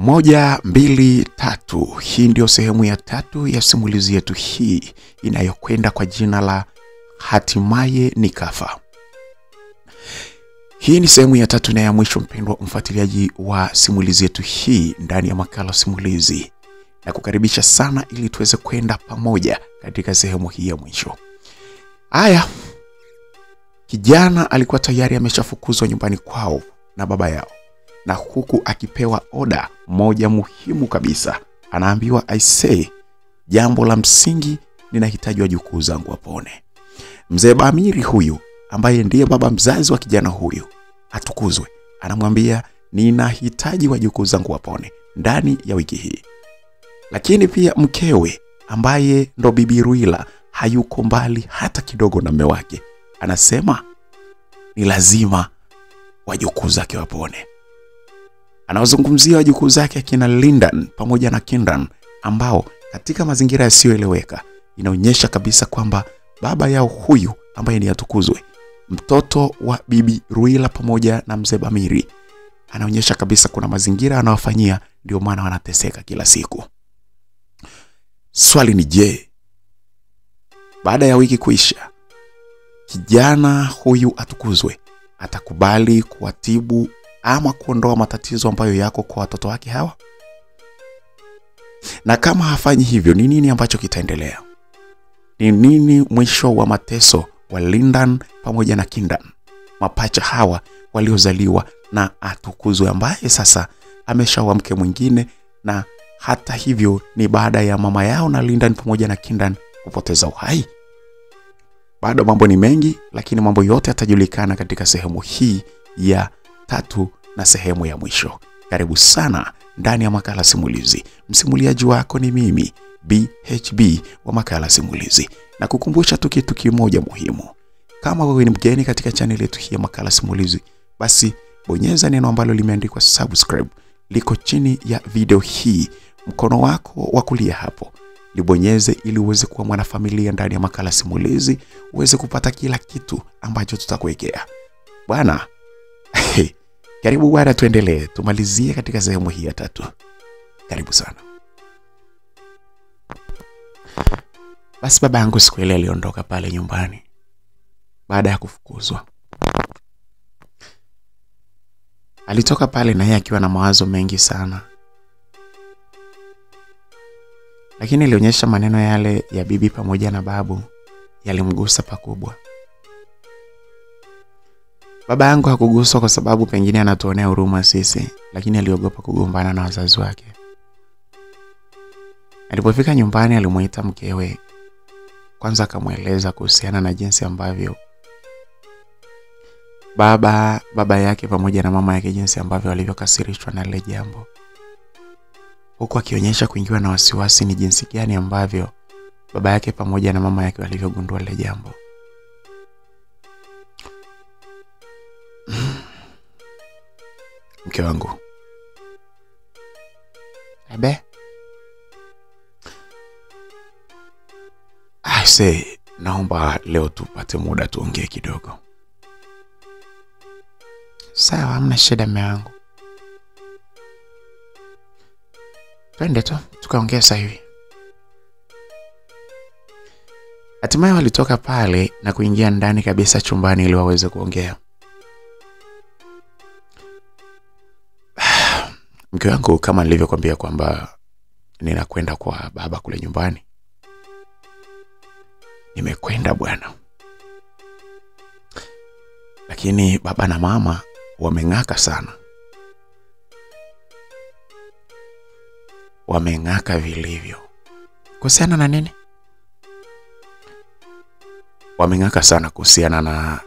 Moja, mbili, tatu. Hii ndio sehemu ya 3 ya simulizi yetu hii inayokwenda kwa jina la Hatimaye Nikafa. Hii ni sehemu ya 3 na ya mwisho, mpendwa mfuatiliaji wa simulizi yetu hii ndani ya makala simulizi. Na kukaribisha sana ili tuweze kwenda pamoja katika sehemu hii ya mwisho. Haya, kijana alikuwa tayari ameshafukuzwa nyumbani kwao na baba yao, na huku akipewa oda moja muhimu kabisa. Anaambiwa, I say, jambo la msingi, ninahitaji wajukuu zangu wapone. Mzee Bamiri huyu ambaye ndiye baba mzazi wa kijana huyu atukuzwe, anamwambia, ninahitaji wajukuu zangu wapone ndani ya wiki hii. Lakini pia mkewe ambaye ndo Bibi Ruila hayuko mbali hata kidogo na mume wake, anasema ni lazima wajukuu zake wapone. Anawazungumzia wajukuu zake akina Lindan pamoja na Kindan, ambao katika mazingira yasiyoeleweka inaonyesha kabisa kwamba baba yao huyu ambaye ni atukuzwe, mtoto wa Bibi Ruila pamoja na mzee Bamiri, anaonyesha kabisa kuna mazingira anawafanyia, ndio maana wanateseka kila siku. Swali ni je, baada ya wiki kuisha, kijana huyu atukuzwe atakubali kuwatibu ama kuondoa matatizo ambayo yako kwa watoto wake hawa? Na kama hafanyi hivyo, ni nini ambacho kitaendelea? Ni nini mwisho wa mateso wa Lindan pamoja na Kindan, mapacha hawa waliozaliwa na atukuzwe, ambaye sasa ameshaoa mke mwingine, na hata hivyo ni baada ya mama yao na Lindan pamoja na Kindan kupoteza uhai? Bado mambo ni mengi, lakini mambo yote yatajulikana katika sehemu hii ya 3 na sehemu ya mwisho. Karibu sana ndani ya makala simulizi. Msimuliaji wako ni mimi, BHB wa makala simulizi. Na kukumbusha tu kitu kimoja muhimu. Kama wewe ni mgeni katika channel yetu hii ya makala simulizi, basi bonyeza neno ambalo limeandikwa subscribe, liko chini ya video hii, mkono wako wa kulia hapo. Libonyeze ili uweze kuwa mwanafamilia ndani ya makala simulizi, uweze kupata kila kitu ambacho tutakuwekea. Bwana, karibu bwana, tuendelee, tumalizie katika sehemu hii ya 3. Karibu sana. Basi baba yangu siku ile aliondoka pale nyumbani baada ya kufukuzwa. Alitoka pale na yeye akiwa na mawazo mengi sana, lakini alionyesha maneno yale ya bibi pamoja na babu yalimgusa pakubwa. Baba yangu hakuguswa kwa sababu pengine anatuonea huruma sisi, lakini aliogopa kugombana na wazazi wake. Alipofika nyumbani, alimuita mkewe. Kwanza akamueleza kuhusiana na jinsi ambavyo baba yake pamoja na mama yake, jinsi ambavyo walivyokasirishwa na lile jambo, huku akionyesha kuingiwa na wasiwasi ni jinsi gani ambavyo baba yake pamoja na mama yake walivyogundua lile jambo. Mke wangu, naomba leo tupate muda tuongee kidogo. Sawa, hamna shida mume wangu. Twende tu tukaongea sasa hivi. Hatimaye walitoka pale na kuingia ndani kabisa chumbani ili waweze kuongea. Mke wangu, kama nilivyokuambia kwamba ninakwenda kwa baba kule nyumbani, nimekwenda bwana. Lakini baba na mama wameng'aka sana. Wameng'aka vilivyo. Kuhusiana na nini? Wameng'aka sana kuhusiana na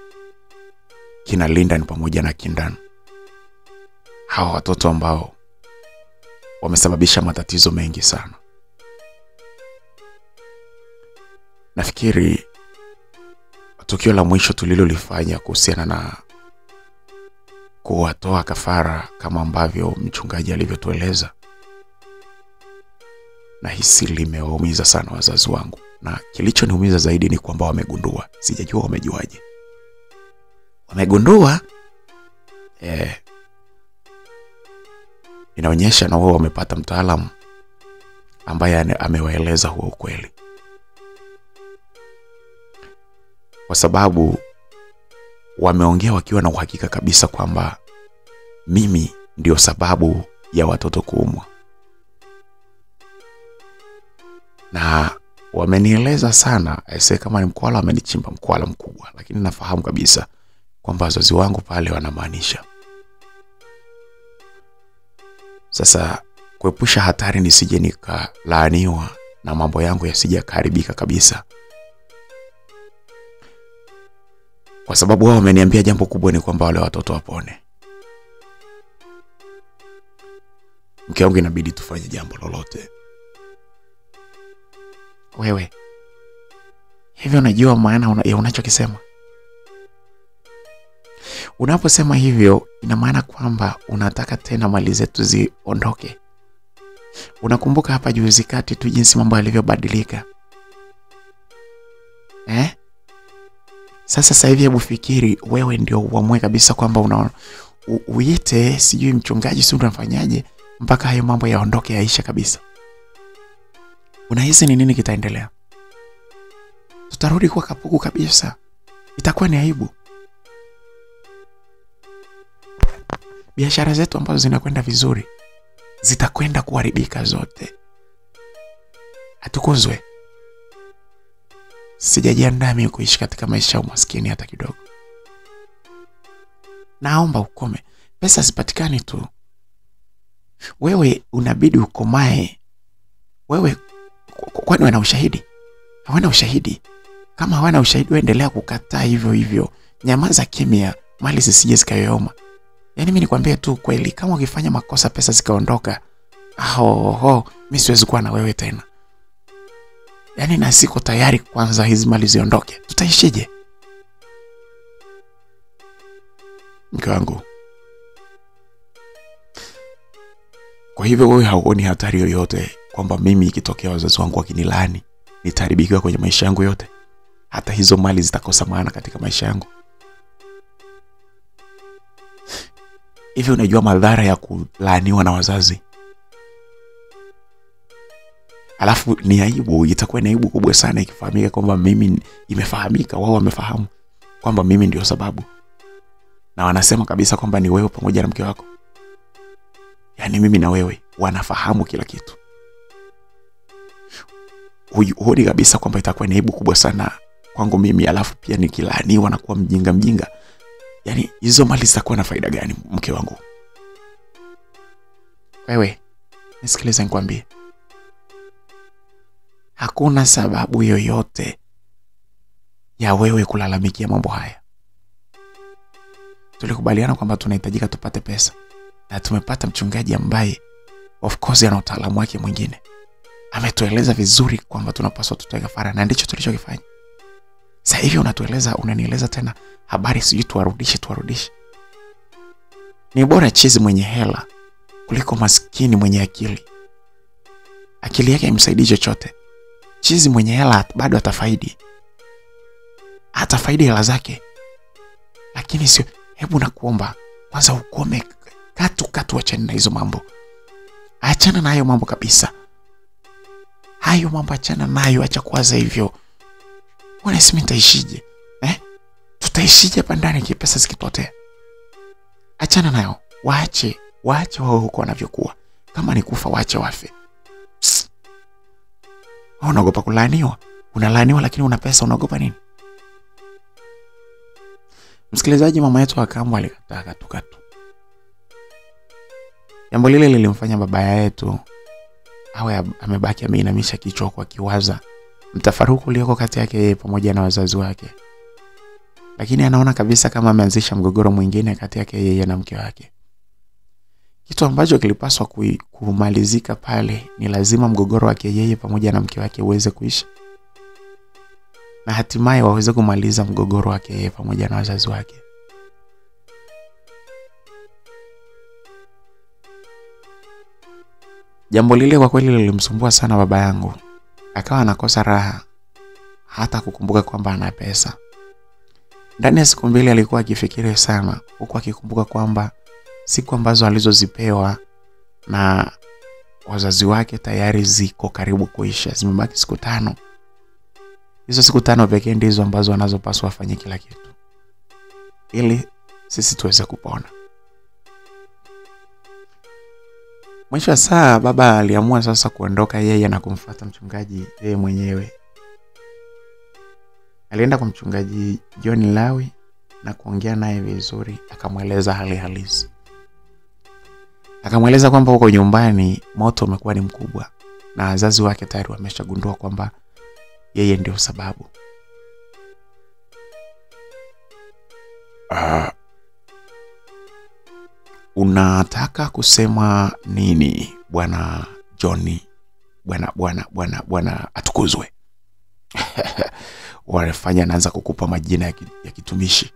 kina Lindan pamoja na Kindan. Hawa watoto ambao wamesababisha matatizo mengi sana. Nafikiri tukio la mwisho tulilolifanya kuhusiana na kuwatoa kafara kama ambavyo mchungaji alivyotueleza, na hisi limewaumiza sana wazazi wangu, na kilichoniumiza zaidi ni kwamba wamegundua. Sijajua wamejuaje. Wamegundua inaonyesha na wao wamepata mtaalamu ambaye amewaeleza huo ukweli. Kwa sababu wameongea wakiwa na uhakika kabisa kwamba mimi ndio sababu ya watoto kuumwa. Na wamenieleza sana, kama ni mkwala wamenichimba mkwala mkubwa, lakini nafahamu kabisa kwamba wazazi wangu pale wanamaanisha. Sasa kuepusha hatari nisije nikalaaniwa na mambo yangu yasije kuharibika kabisa. Kwa sababu wao wameniambia jambo kubwa ni kwamba wale watoto wapone. Mke wangu inabidi tufanye jambo lolote. Wewe, hivyo unajua maana ya unachokisema? Unaposema hivyo ina maana kwamba unataka tena mali zetu ziondoke. Unakumbuka hapa juzi kati tu jinsi mambo yalivyobadilika? Sasa hivi hebu fikiri, wewe ndio uamue kabisa kwamba uite sijui mchungaji si unafanyaje mpaka hayo mambo yaondoke yaisha kabisa. Unahisi ni nini kitaendelea? Tutarudi kwa kapuku kabisa. Itakuwa ni aibu. Biashara zetu ambazo zinakwenda vizuri zitakwenda kuharibika zote. Atukuzwe. Sijajiandaa mimi kuishi katika maisha ya umaskini hata kidogo. Naomba ukome. Pesa zipatikani tu. Wewe unabidi ukomae. Wewe kwani wana ushahidi? Hawana ushahidi. Kama hawana ushahidi waendelea kukataa hivyo hivyo. Nyamaza kimya, mali zisije zikayoyoma. Yaani mimi nikwambie tu kweli, kama ukifanya makosa pesa zikaondoka, mimi siwezi kuwa na wewe tena. Yaani na siko tayari kwanza hizi mali ziondoke. Tutaishije? Mke wangu. Kwa hivyo wewe hauoni hatari yoyote kwamba mimi ikitokea wazazi wangu wakinilaani nitaharibikiwa kwenye maisha yangu yote? Hata hizo mali zitakosa maana katika maisha yangu. Hivi unajua madhara ya kulaaniwa na wazazi? Alafu ni aibu, itakuwa ni aibu kubwa sana ikifahamika kwamba mimi imefahamika, wao wamefahamu kwamba mimi ndio sababu. Na wanasema kabisa kwamba ni wewe pamoja na mke wako. Yaani mimi na wewe wanafahamu kila kitu. Huoni kabisa kwamba itakuwa ni aibu kubwa sana kwangu mimi, alafu pia nikilaaniwa na kuwa mjinga? Yaani hizo mali zitakuwa na faida gani mke wangu? Wewe, nisikilize nikwambie. Hakuna sababu yoyote ya wewe kulalamikia mambo haya. Tulikubaliana kwamba tunahitajika tupate pesa. Na tumepata mchungaji ambaye of course ana utaalamu wake mwingine. Ametueleza vizuri kwamba tunapaswa tutoe kafara, na ndicho tulichokifanya. Sasa hivi unanieleza tena habari sijui tuwarudishe. Ni bora chizi mwenye hela kuliko maskini mwenye akili. Akili yake haimsaidii chochote. Chizi mwenye hela bado atafaidi hela zake. Lakini sio, hebu nakuomba kwanza ukome katu achana na hizo mambo. Achana na hayo mambo kabisa. Hayo mambo achana nayo, acha kuwaza hivyo. Unasema nitaishije? Tutaishije hapa ndani pesa zikipotea? Achana nayo. Waache wao huko wanavyokuwa. Kama ni kufa waache wafe. Unaogopa kulaaniwa? Unalaaniwa lakini una pesa, unaogopa nini? Msikilizaji, mama yetu akaamua alikataa katukatu. Jambo lile lilimfanya baba yetu awe amebaki ameinamisha kichwa kwa kiwaza mtafaruku ulioko kati yake yeye pamoja na wazazi wake. Lakini anaona kabisa kama ameanzisha mgogoro mwingine kati yake yeye na mke wake. Kitu ambacho kilipaswa kumalizika pale ni lazima mgogoro wake yeye pamoja na mke wake uweze kuisha. Na hatimaye waweze kumaliza mgogoro wake yeye pamoja na wazazi wake. Jambo lile kwa kweli lilimsumbua sana baba yangu. Akawa anakosa raha hata kukumbuka kwamba ana pesa. Ndani ya siku mbili alikuwa akifikiri sana, huku akikumbuka kwamba siku ambazo alizozipewa na wazazi wake tayari ziko karibu kuisha, zimebaki siku 5. Hizo siku 5 pekee ndizo ambazo anazopaswa afanye kila kitu ili sisi tuweze kupona. Mwisho wa saa baba aliamua sasa kuondoka yeye na kumfuata mchungaji yeye mwenyewe. Alienda kwa mchungaji John Lawi na kuongea naye vizuri, akamweleza hali halisi. Akamweleza kwamba huko nyumbani moto umekuwa ni mkubwa na wazazi wake tayari wameshagundua kwamba yeye ndio sababu. Unataka kusema nini bwana Johnny? Bwana atukuzwe. Wanafanya naanza kukupa majina ya kitumishi.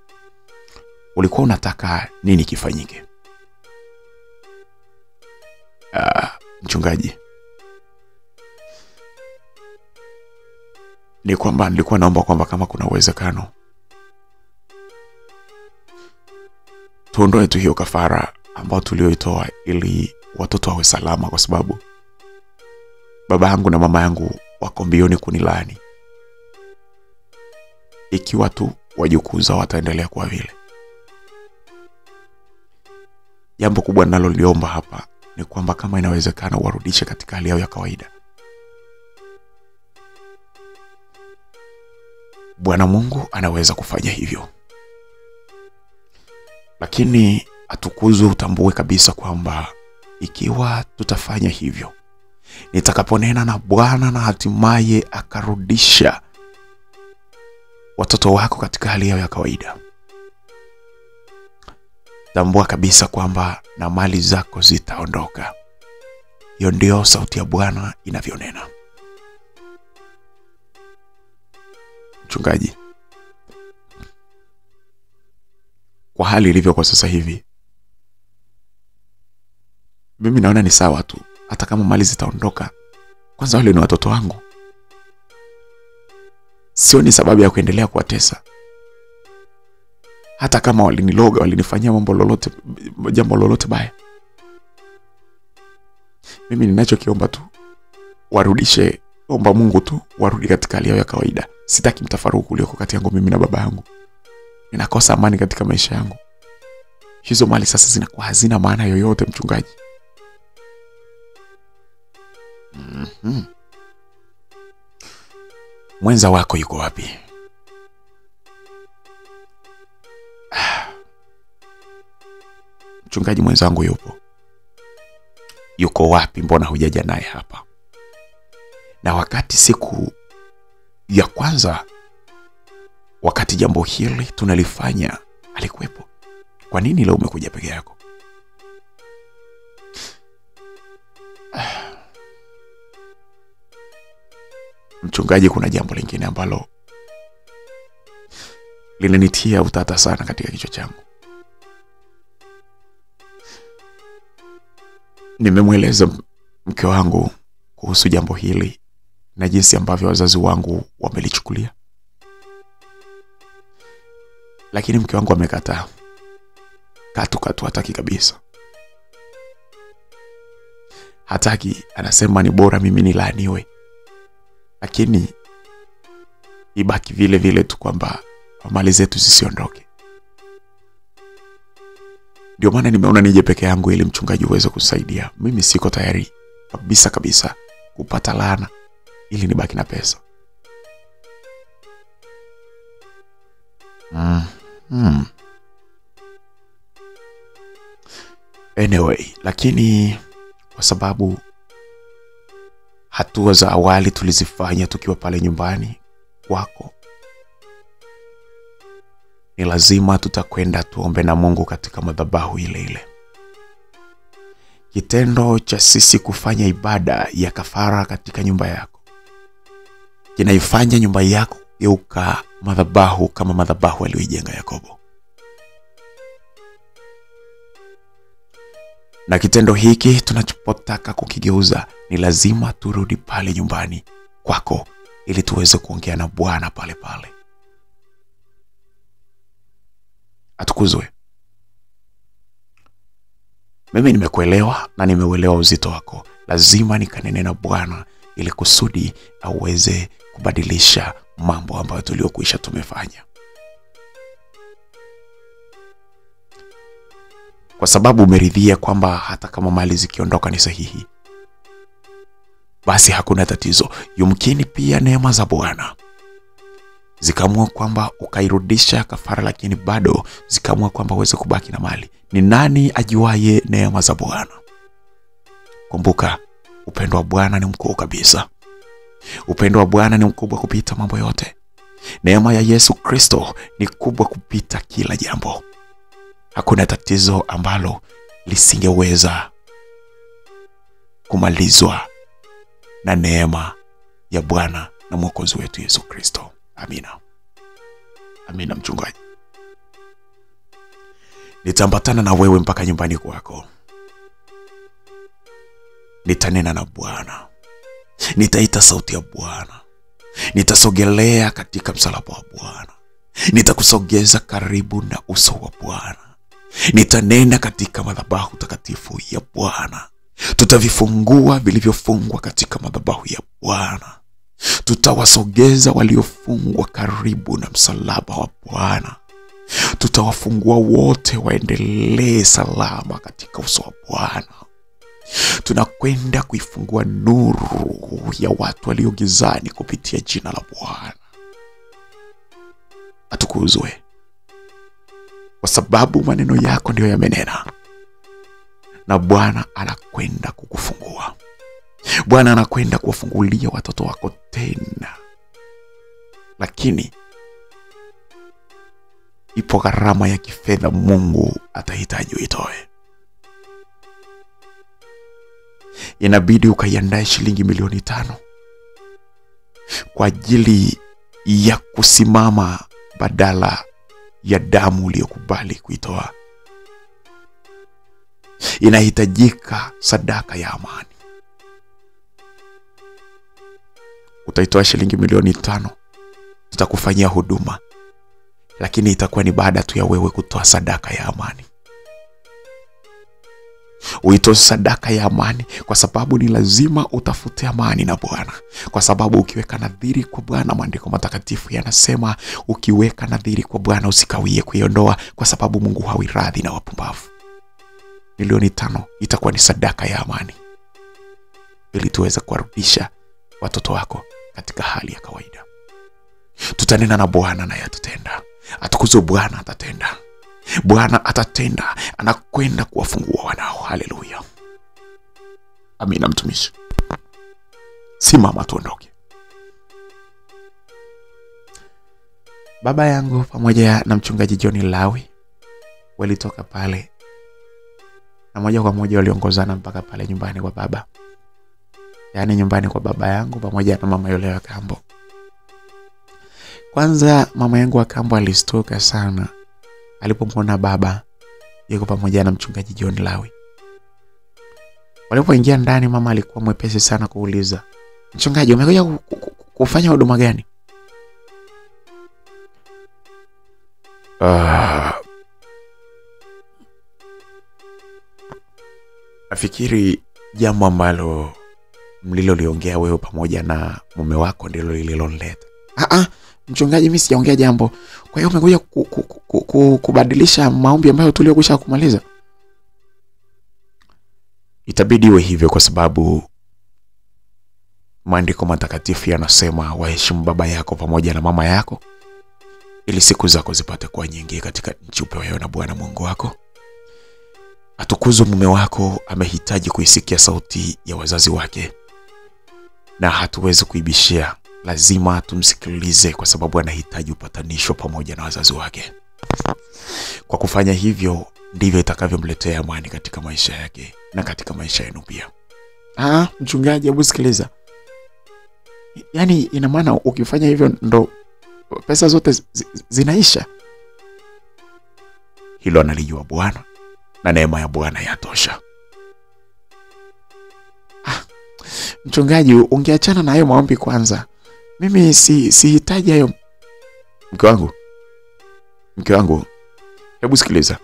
Ulikuwa unataka nini kifanyike? Mchungaji, ni kwamba nilikuwa naomba kwamba kama kuna uwezekano tuondoe tu hiyo kafara ambayo tulioitoa ili watoto wawe salama, kwa sababu baba yangu na mama yangu wako mbioni kunilaani ikiwa tu wajukuu zao wataendelea kwa vile. Jambo kubwa ninaloliomba hapa ni kwamba kama inawezekana warudishe katika hali yao ya kawaida. Bwana Mungu anaweza kufanya hivyo. Lakini atukuzwe, utambue kabisa kwamba ikiwa tutafanya hivyo, nitakaponena na Bwana na hatimaye akarudisha watoto wako katika hali yao ya kawaida, tambua kabisa kwamba na mali zako zitaondoka. Hiyo ndio sauti ya Bwana inavyonena. Mchungaji, kwa hali ilivyo kwa sasa hivi, mimi naona ni sawa tu hata kama mali zitaondoka. Kwanza wale ni watoto wangu, sio ni sababu ya kuendelea kuwatesa. Hata kama waliniloga, walinifanyia jambo lolote baya, mimi ninachokiomba tu warudishe, omba Mungu tu warudi katika hali yao ya kawaida. Sitaki mtafaruku ulioko kati yangu mimi na baba yangu. Ninakosa amani katika maisha yangu. Hizo mali sasa zinakuwa hazina maana yoyote, mchungaji. Mwenza wako yuko wapi? Mchungaji, mwenzangu yuko wapi? Mbona hujaja naye hapa? Na wakati siku ya kwanza wakati jambo hili tunalifanya alikuwepo. Kwa nini leo umekuja peke yako? Mchungaji, kuna jambo lingine ambalo linanitia utata sana katika kichwa changu. Nimemweleza mke wangu kuhusu jambo hili na jinsi ambavyo wazazi wangu wamelichukulia, lakini mke wangu amekataa. Katu hataki kabisa. Hataki, anasema ni bora mimi nilaaniwe, lakini ibaki vile vile tu kwamba mali zetu zisiondoke. Ndio maana nimeona nije peke yangu ili mchungaji uweze kusaidia. Mimi siko tayari kabisa kupata laana ili nibaki na pesa. Anyway, lakini kwa sababu hatua za awali tulizifanya tukiwa pale nyumbani kwako, ni lazima tutakwenda tuombe na Mungu katika madhabahu ile ile. Kitendo cha sisi kufanya ibada ya kafara katika nyumba yako kinaifanya nyumba yako geuka madhabahu kama madhabahu aliyoijenga Yakobo. Na kitendo hiki tunachopotaka kukigeuza, ni lazima turudi pale nyumbani kwako ili tuweze kuongea na Bwana pale pale. Atukuzwe. Mimi nimekuelewa na nimeuelewa uzito wako. Lazima nikanene na Bwana ili kusudi aweze kubadilisha mambo ambayo tuliokuisha tumefanya. Kwa sababu umeridhia kwamba hata kama mali zikiondoka ni sahihi, basi hakuna tatizo. Yumkini pia neema za Bwana zikaamua kwamba ukairudisha kafara, lakini bado zikaamua kwamba uweze kubaki na mali. Ni nani ajuaye neema za Bwana? Kumbuka, upendo wa Bwana ni mkuu kabisa. Upendo wa Bwana ni mkubwa kupita mambo yote. Neema ya Yesu Kristo ni kubwa kupita kila jambo. Hakuna tatizo ambalo lisingeweza kumalizwa na neema ya Bwana na Mwokozi wetu Yesu Kristo. Amina. Amina mchungaji. Nitaambatana na wewe mpaka nyumbani kwako. Nitanena na Bwana. Nitaita sauti ya Bwana. Nitasogelea katika msalaba wa Bwana. Nitakusogeza karibu na uso wa Bwana. Nitanena katika madhabahu takatifu ya Bwana. Tutavifungua vilivyofungwa katika madhabahu ya Bwana. Tutawasogeza waliofungwa karibu na msalaba wa Bwana. Tutawafungua wote waendelee salama katika uso wa Bwana. Tunakwenda kuifungua nuru ya watu walio gizani kupitia jina la Bwana. Atukuzwe, kwa sababu maneno yako ndio yamenena. Na Bwana anakwenda kukufungua. Bwana anakwenda kuwafungulia watoto wako tena. Lakini ipo gharama ya kifedha Mungu atahitaji uitoe. Inabidi ukaiandae shilingi milioni 5 kwa ajili ya kusimama badala ya damu uliyokubali kuitoa. Inahitajika sadaka ya amani. Utaitoa shilingi milioni 5, tutakufanyia huduma, lakini itakuwa ni baada tu ya wewe kutoa sadaka ya amani. Uitoe sadaka ya amani kwa sababu ni lazima utafute amani na Bwana. Kwa sababu ukiweka nadhiri kwa Bwana, maandiko matakatifu yanasema ukiweka nadhiri kwa Bwana usikawie kuiondoa, kwa sababu Mungu hawiradhi na wapumbavu. Milioni 5 itakuwa ni sadaka ya amani ili tuweze kuwarudisha watoto wako katika hali ya kawaida. Tutanena na Bwana na yatatenda. Atukuzwe Bwana, atatenda. Bwana atatenda, anakwenda kuwafungua wanao. Haleluya. Amina mtumishi. Simama tuondoke. Baba yangu pamoja na mchungaji John Lawi walitoka pale na moja kwa moja waliongozana mpaka pale nyumbani kwa baba. Yaani nyumbani kwa baba yangu pamoja na mama yule wa kambo. Kwanza mama yangu wa kambo alistuka sana alipomwona baba yuko pamoja na mchungaji John Lawi. Walipoingia ndani, mama alikuwa mwepesi sana kuuliza, "Mchungaji, umekuja kufanya huduma gani?" Nafikiri jambo ambalo mliloliongea wewe pamoja na mume wako ndilo lililonileta. Mchungaji, mimi sijaongea jambo. Kwa hiyo umekuja kubadilisha maombi ambayo tuliyokwisha kumaliza? Itabidi iwe hivyo kwa sababu maandiko matakatifu yanasema waheshimu baba yako pamoja na mama yako ili siku zako zipate kuwa nyingi katika nchi upewayo na Bwana Mungu wako. Atukuzwe mume wako, amehitaji kuisikia sauti ya wazazi wake na hatuwezi kuibishia. Lazima tumsikilize kwa sababu anahitaji upatanisho pamoja na wazazi wake. Kwa kufanya hivyo ndivyo itakavyomletea amani katika maisha yake na katika maisha yenu pia. Mchungaji, hebu sikiliza. Yaani ina maana ukifanya hivyo ndo pesa zote zinaisha? Hilo analijua Bwana na neema ya Bwana yatosha. Mchungaji, ungeachana na hayo maombi kwanza. Mimi sihitaji hayo. Mke wangu, hebu sikiliza.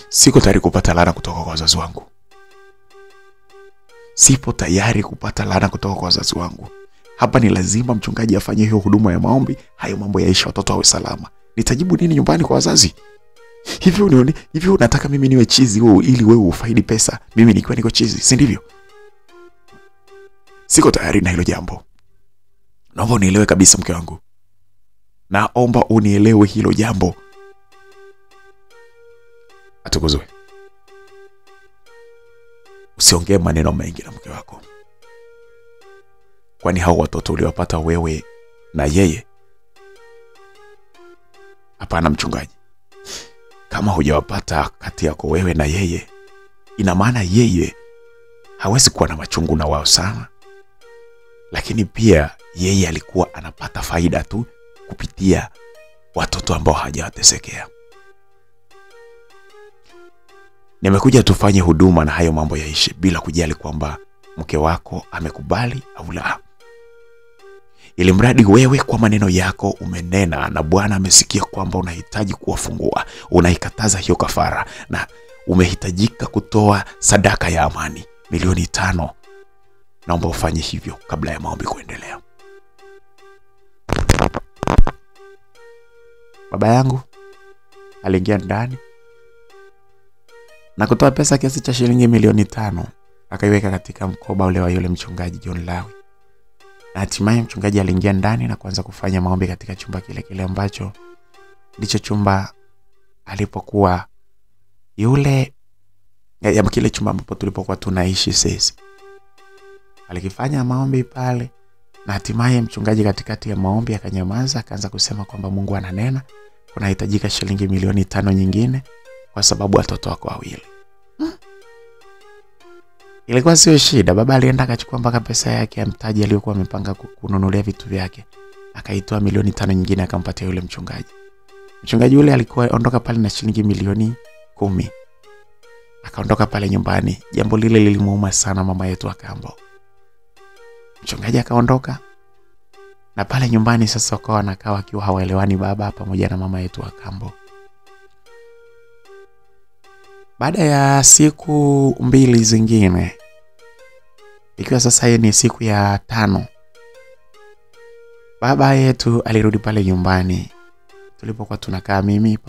Siko tayari kupata laana kutoka kwa wazazi wangu. Sipo tayari kupata laana kutoka kwa wazazi wangu. Hapa ni lazima mchungaji afanye hiyo huduma ya maombi, hayo mambo yaishe, watoto wawe salama. Nitajibu nini nyumbani kwa wazazi? Hivi unataka mimi niwe chizi wewe ili wewe ufaidi pesa, mimi nikiwa niko chizi, si ndivyo? Siko tayari na hilo jambo. Naomba unielewe kabisa mke wangu. Naomba unielewe hilo jambo. Atukuzwe. Usiongee maneno mengi na mke wako. Kwani hao watoto uliowapata wewe na yeye? Hapana mchungaji. Kama hujawapata kati yako wewe na yeye, ina maana yeye hawezi kuwa na machungu na wao sana. Lakini pia yeye alikuwa anapata faida tu kupitia watoto ambao hajawatesekea. Nimekuja tufanye huduma na hayo mambo yaishi bila kujali kwamba mke wako amekubali au la. Ili mradi wewe kwa maneno yako umenena na Bwana amesikia kwamba unahitaji kuwafungua, unaikataza hiyo kafara na umehitajika kutoa sadaka ya amani milioni 5. Naomba ufanye hivyo kabla ya maombi kuendelea. Baba yangu aliingia ndani na kutoa pesa kiasi cha shilingi milioni 5, akaiweka katika mkoba ule wa yule mchungaji John Lawi. Na hatimaye mchungaji aliingia ndani na kuanza kufanya maombi katika chumba kile ambacho ndicho chumba alipokuwa yule ya kile chumba ambapo tulipokuwa tunaishi sisi. Alikifanya maombi pale na hatimaye mchungaji katikati ya maombi akanyamaza, akaanza kusema kwamba Mungu ananena, kunahitajika shilingi milioni 5 nyingine kwa sababu watoto wako wawili. Ilikuwa sio shida, baba alienda akachukua mpaka pesa yake ya mtaji aliyokuwa amepanga kununulia vitu vyake. Akaitoa milioni 5 nyingine akampatia yule mchungaji. Mchungaji yule alikuwa ondoka pale na shilingi milioni 10. Akaondoka pale nyumbani. Jambo lile lilimuuma sana mama yetu Akambo. Mchungaji akaondoka na pale nyumbani sasa wakawa wanakaa wakiwa hawaelewani baba pamoja na mama yetu Akambo. Baada ya siku 2 zingine, ikiwa sasa hii ni siku ya 5, baba yetu alirudi pale nyumbani tulipokuwa tunakaa mimi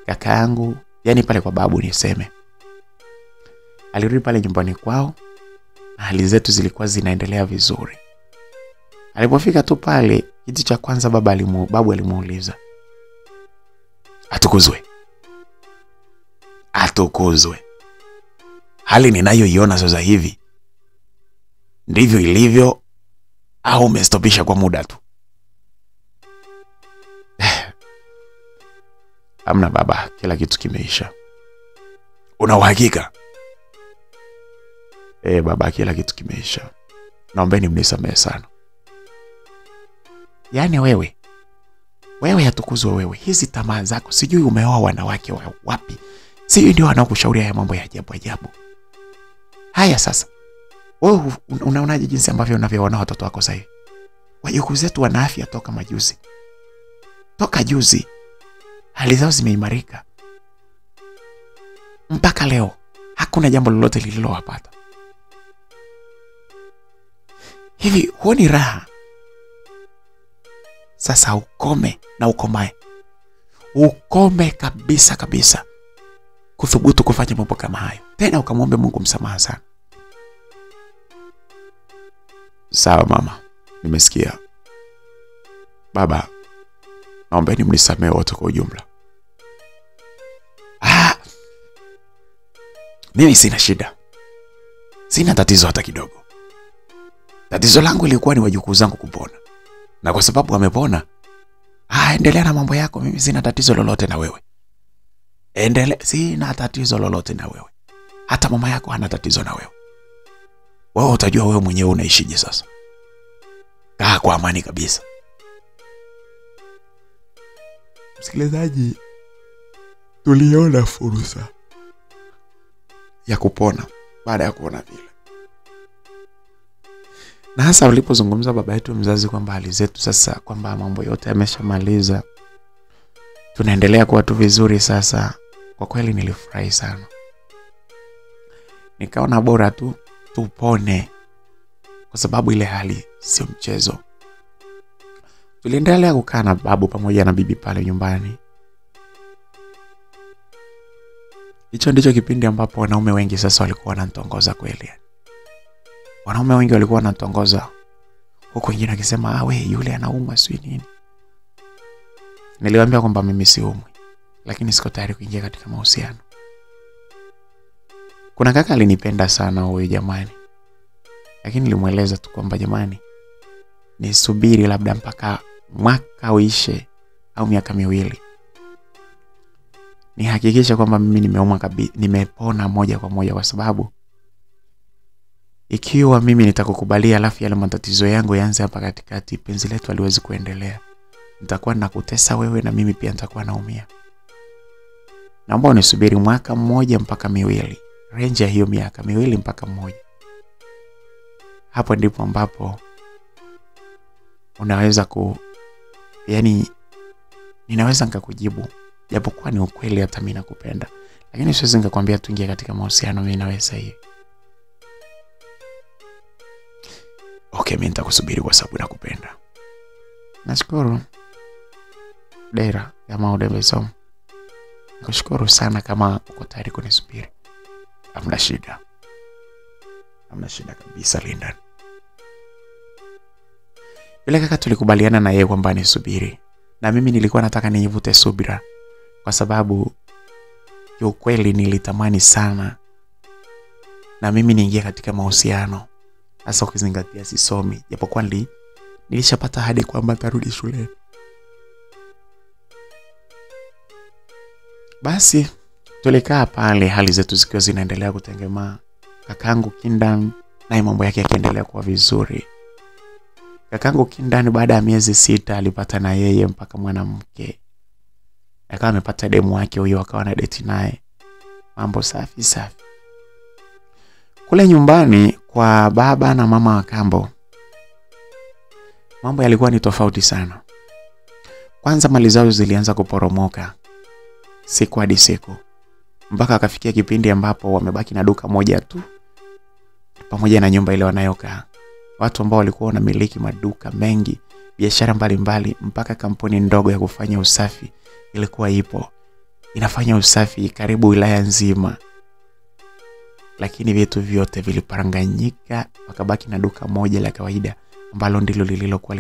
kakaangu, yani pale kwa babu niseme. Alirudi pale nyumbani kwao na hali zetu zilikuwa zinaendelea vizuri. Alipofika tu pale, kitu cha kwanza babu alimuuliza, Atukuzwe. Hali ninayoiona sasa hivi ndivyo ilivyo au umestopisha kwa muda tu? Amna baba, kila kitu kimeisha. Una uhakika? Baba, kila kitu kimeisha. Naombeni mnisamehe sana. Yaani wewe Atukuzwe wewe, hizi tamaa zako sijui umeoa wanawake wapi? Sio ndio wanaokushauri haya mambo ya ajabu. Haya sasa. Wewe unaonaje jinsi ambavyo unavyoona watoto wako sasa hivi? Wajukuu zetu wana afya toka juzi. Hali zao zimeimarika. Mpaka leo hakuna jambo lolote lililowapata. Hivi huoni raha? Sasa ukome na ukomae. Ukome kabisa kuthubutu kufanya mambo kama hayo. Tena ukamwombe Mungu msamaha sana. Sawa mama, nimesikia. Baba, naombeni mnisamehe wote kwa ujumla. Mimi sina shida. Sina tatizo hata kidogo. Tatizo langu lilikuwa ni wajukuu zangu kupona. Na kwa sababu wamepona, endelea na mambo yako, mimi sina tatizo lolote na wewe. Sina tatizo lolote na wewe. Hata mama yako hana tatizo na wewe. Wewe utajua wewe mwenyewe unaishije sasa. Kaa kwa amani kabisa. Msikilizaji, tuliona fursa ya kupona baada ya kuona vile. Na hasa ulipozungumza baba yetu mzazi kwamba hali zetu sasa, kwamba mambo yote yameshamaliza, tunaendelea kuwa tu vizuri sasa, Kwa kweli nilifurahi sana. Nikaona bora tu tupone, kwa sababu ile hali sio mchezo. Tuliendelea kukaa na babu pamoja na bibi pale nyumbani. Hicho ndicho kipindi ambapo wanaume wengi sasa walikuwa wananitongoza kweli. Wanaume wengi walikuwa wananitongoza, huko wengine wakisema we yule anaumwa sio nini. Niliwaambia kwamba mimi siumwi, lakini siko tayari kuingia katika mahusiano. Kuna kaka alinipenda sana huyo jamani, lakini nilimueleza tu kwamba jamani, nisubiri labda mpaka mwaka uishe au miaka 2, nihakikisha kwamba mimi nimeumwa kabisa, nimepona moja kwa moja, kwa sababu ikiwa mimi nitakukubalia alafu yale matatizo yangu yaanze hapa katikati, penzi letu haliwezi kuendelea. Nitakuwa nakutesa wewe na mimi pia nitakuwa naumia. Naomba unisubiri mwaka 1 mpaka 2. Range ya hiyo miaka 2 mpaka 1. Hapo ndipo ambapo unaweza yani ninaweza nikakujibu japokuwa ni ukweli hata mimi nakupenda, lakini siwezi nikakwambia tuingie katika mahusiano mimi na wewe sasa hivi. Okay, mimi nitakusubiri kwa sababu nakupenda. Nashukuru. Dera kama udebesom. Nakushukuru sana kama uko tayari kunisubiri. Hamna shida. Hamna shida kabisa Lindan. Yule kaka tulikubaliana na yeye kwamba nisubiri. Na mimi nilikuwa nataka nivute subira, kwa sababu kiukweli nilitamani sana na mimi niingie katika mahusiano, hasa ukizingatia sisomi, japokuwa nilishapata ahadi kwamba tarudi shule. Basi tulikaa pale hali zetu zikiwa zinaendelea kutengemaa. Kakangu Kindan naye mambo yake yakiendelea kuwa vizuri. Kakangu Kindan baada ya miezi 6 alipata na yeye mpaka mwanamke. Akawa amepata demu wake huyo, akawa na date naye. Mambo safi safi. Kule nyumbani kwa baba na mama wa kambo, mambo yalikuwa ni tofauti sana. Kwanza mali zao zilianza kuporomoka siku hadi siku, mpaka akafikia kipindi ambapo wamebaki na duka moja tu pamoja na nyumba ile wanayokaa. Watu ambao walikuwa wanamiliki maduka mengi, biashara mbalimbali, mpaka kampuni ndogo ya kufanya usafi ilikuwa ipo, inafanya usafi karibu wilaya nzima. Lakini vitu vyote viliparanganyika, wakabaki na duka moja la kawaida ambalo ndilo lililokuwa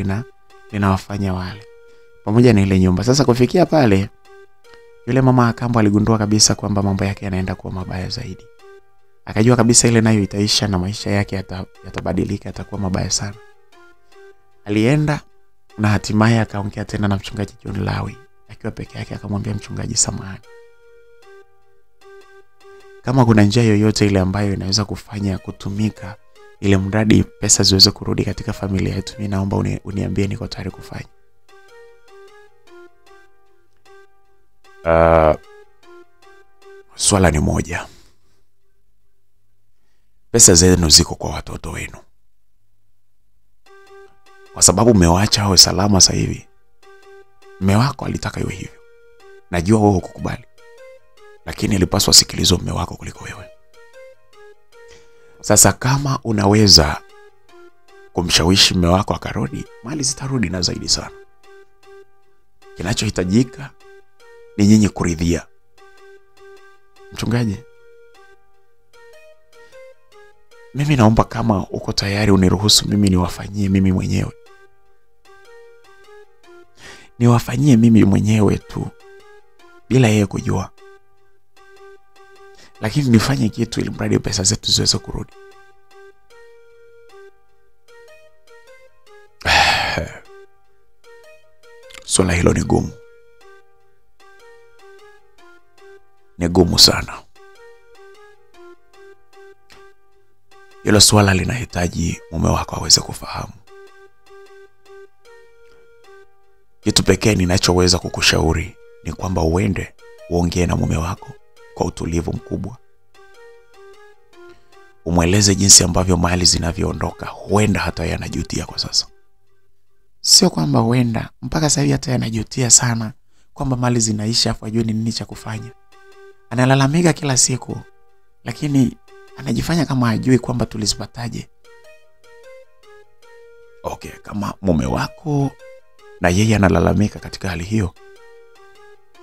linawafanya wale pamoja na ile nyumba. Sasa kufikia pale, yule mama akambo aligundua kabisa kwamba mambo yake yanaenda kuwa mabaya zaidi. Akajua kabisa ile nayo itaisha na maisha yake yatabadilika, yatakuwa mabaya sana. Alienda na hatimaye akaongea tena na mchungaji John Lawi akiwa peke yake. Akamwambia mchungaji, samahani, kama kuna njia yoyote ile ambayo inaweza kufanya kutumika ile mradi pesa ziweze kurudi katika familia yetu, mimi naomba uniambie, niko tayari kufanya. Swala ni moja. Pesa zenu ziko kwa watoto wenu. Kwa sababu mmewaacha hao salama sasa hivi. Mume wako alitaka iwe hivyo. Najua wewe hukukubali, lakini ilipaswa sikilizo mume wako kuliko wewe. Sasa kama unaweza kumshawishi mume wako akarudi, mali zitarudi na zaidi sana. Kinachohitajika ni nyinyi kuridhia. Mchungaji, mimi naomba kama uko tayari uniruhusu mimi niwafanyie mimi mwenyewe. Niwafanyie mimi mwenyewe tu bila yeye kujua. Lakini nifanye kitu ili mradi pesa zetu ziweze kurudi. Swala hilo ni gumu. Ni gumu sana. Hilo swala linahitaji mume wako aweze kufahamu. Kitu pekee ninachoweza kukushauri ni kwamba uende uongee na mume wako kwa utulivu mkubwa. Umweleze jinsi ambavyo mali zinavyoondoka. Huenda hata yanajutia kwa sasa. Sio kwamba huenda, mpaka sasa hivi hata yanajutia sana kwamba mali zinaisha afu ajue ni nini cha kufanya. Analalamika kila siku, lakini anajifanya kama hajui kwamba tulizipataje. Okay, kama mume wako na yeye analalamika katika hali hiyo,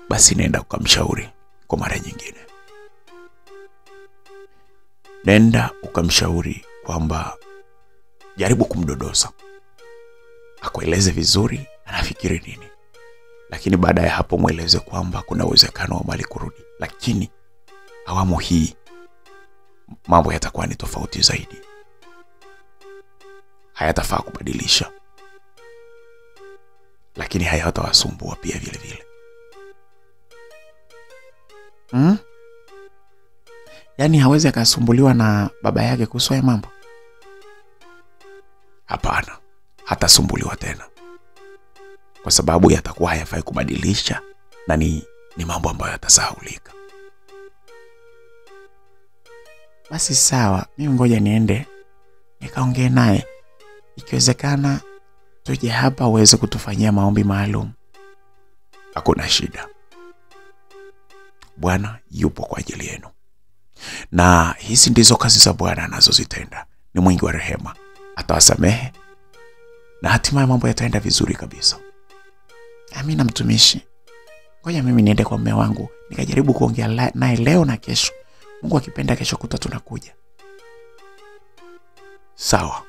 basi nenda ukamshauri kwa mara nyingine. Nenda ukamshauri kwamba jaribu kumdodosa, akueleze vizuri anafikiri nini. Lakini baada ya hapo mueleze kwamba kuna uwezekano wa mali kurudi, lakini awamu hii mambo yatakuwa ni tofauti zaidi. Hayatafaa kubadilisha, lakini hayatawasumbua pia vile vile. Yaani hawezi akasumbuliwa na baba yake kuhusu haya mambo? Hapana, hatasumbuliwa tena, kwa sababu yatakuwa hayafai kubadilisha na ni mambo ambayo yatasahaulika. Basi sawa, mimi ngoja niende nikaongee naye. Ikiwezekana tuje hapa uweze kutufanyia maombi maalum. Hakuna shida. Bwana yupo kwa ajili yenu. Na hizi ndizo kazi za Bwana anazozitenda. Ni mwingi wa rehema, atawasamehe na hatimaye mambo yataenda vizuri kabisa. Amina mtumishi. Ngoja mimi niende kwa mume wangu nikajaribu kuongea naye leo na kesho. Mungu akipenda kesho kutwa tunakuja. Sawa.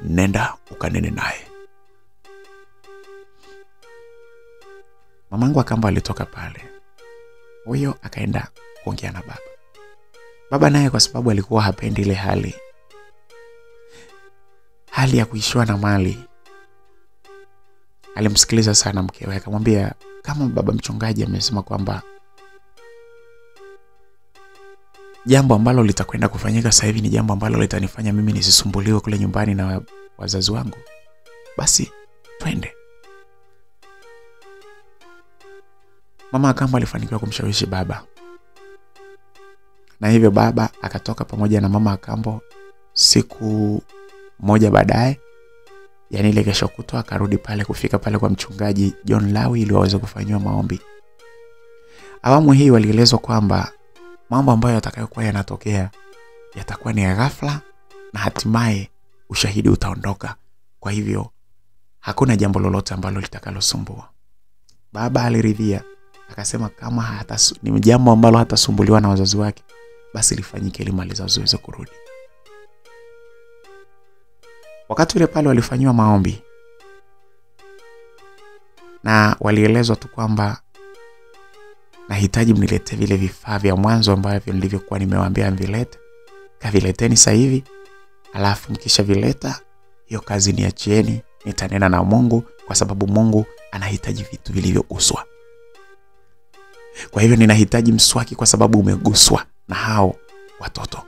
Nenda ukanene naye. Mamangu Akambo alitoka pale. Huyo akaenda kuongea na baba. Baba naye kwa sababu alikuwa hapendi ile hali ya kuishiwa na mali, alimsikiliza sana mkewe, akamwambia kama baba mchungaji amesema kwamba jambo ambalo litakwenda kufanyika sasa hivi ni jambo ambalo litanifanya mimi nisisumbuliwe kule nyumbani na wazazi wangu, basi twende. Mama Akambo alifanikiwa kumshawishi baba, na hivyo baba akatoka pamoja na mama Akambo siku moja baadaye, yani ile kesho kutwa, akarudi pale kufika pale kwa mchungaji John Lawi ili waweze kufanywa maombi. Awamu hii walielezwa kwamba mambo ambayo yatakayokuwa yanatokea yatakuwa ni ghafla na hatimaye ushahidi utaondoka. Kwa hivyo hakuna jambo lolote ambalo litakalosumbua. Baba aliridhia, akasema kama ni jambo ambalo hatasumbuliwa na wazazi wake, basi lifanyike ili mali zao ziweze kurudi. Wakati ule pale walifanywa maombi na walielezwa tu kwamba nahitaji mnilete vile vifaa vya mwanzo ambavyo nilivyokuwa nimewaambia mvilete. Kavileteni sasa hivi, alafu mkisha vileta hiyo kazi niachieni, nitanena na Mungu kwa sababu Mungu anahitaji vitu vilivyoguswa. Kwa hivyo ninahitaji mswaki kwa sababu umeguswa na hao watoto.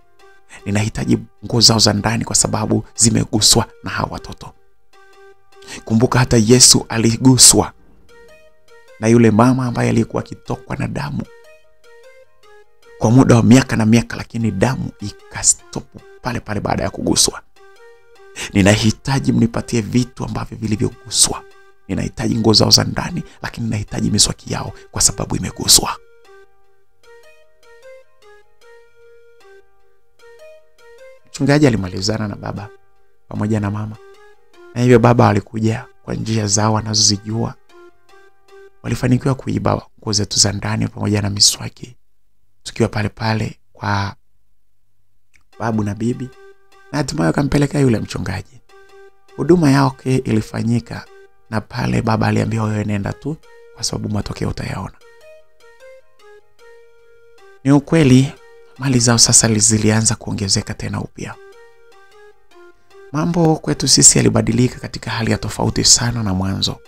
Ninahitaji nguo zao za ndani kwa sababu zimeguswa na hao watoto. Kumbuka hata Yesu aliguswa na yule mama ambaye alikuwa akitokwa na damu kwa muda wa miaka na miaka, lakini damu ikastopu pale pale baada ya kuguswa. Ninahitaji mnipatie vitu ambavyo vilivyoguswa. Ninahitaji nguo zao za ndani, lakini ninahitaji miswaki yao kwa sababu imeguswa. Mchungaji alimalizana na baba pamoja na mama, na hivyo baba alikuja kwa njia zao anazozijua. Walifanikiwa kuiba nguo zetu za ndani pamoja na miswaki, tukiwa pale pale kwa babu na bibi, na hatimaye akampeleka yule mchungaji. Huduma yake ilifanyika, na pale baba aliambiwa wewe nenda tu kwa sababu matokeo utayaona. Ni ukweli mali zao sasa zilianza kuongezeka tena upya. Mambo kwetu sisi yalibadilika katika hali ya tofauti sana na mwanzo.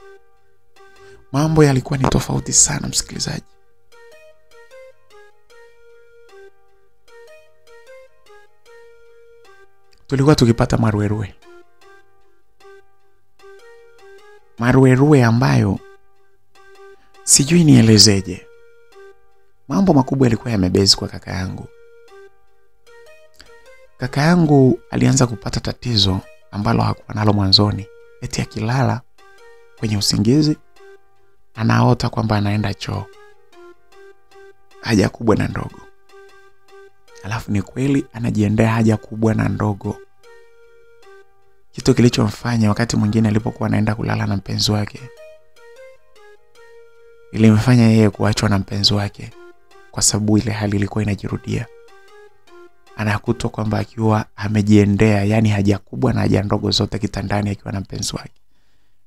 Mambo yalikuwa ni tofauti sana msikilizaji. Tulikuwa tukipata maruerue ambayo sijui nielezeje. Mambo makubwa yalikuwa yamebezi kwa kaka yangu. Kaka yangu alianza kupata tatizo ambalo hakuwa nalo mwanzoni. Eti akilala kwenye usingizi anaota kwamba anaenda choo. haja kubwa na ndogo. Alafu ni kweli anajiendea haja kubwa na ndogo. Kitu kilichomfanya wakati mwingine alipokuwa anaenda kulala na mpenzi wake, ilimfanya yeye kuachwa na mpenzi wake kwa sababu ile hali ilikuwa inajirudia. Anakutwa kwamba akiwa amejiendea, yani haja kubwa na haja ndogo zote kitandani akiwa na mpenzi wake.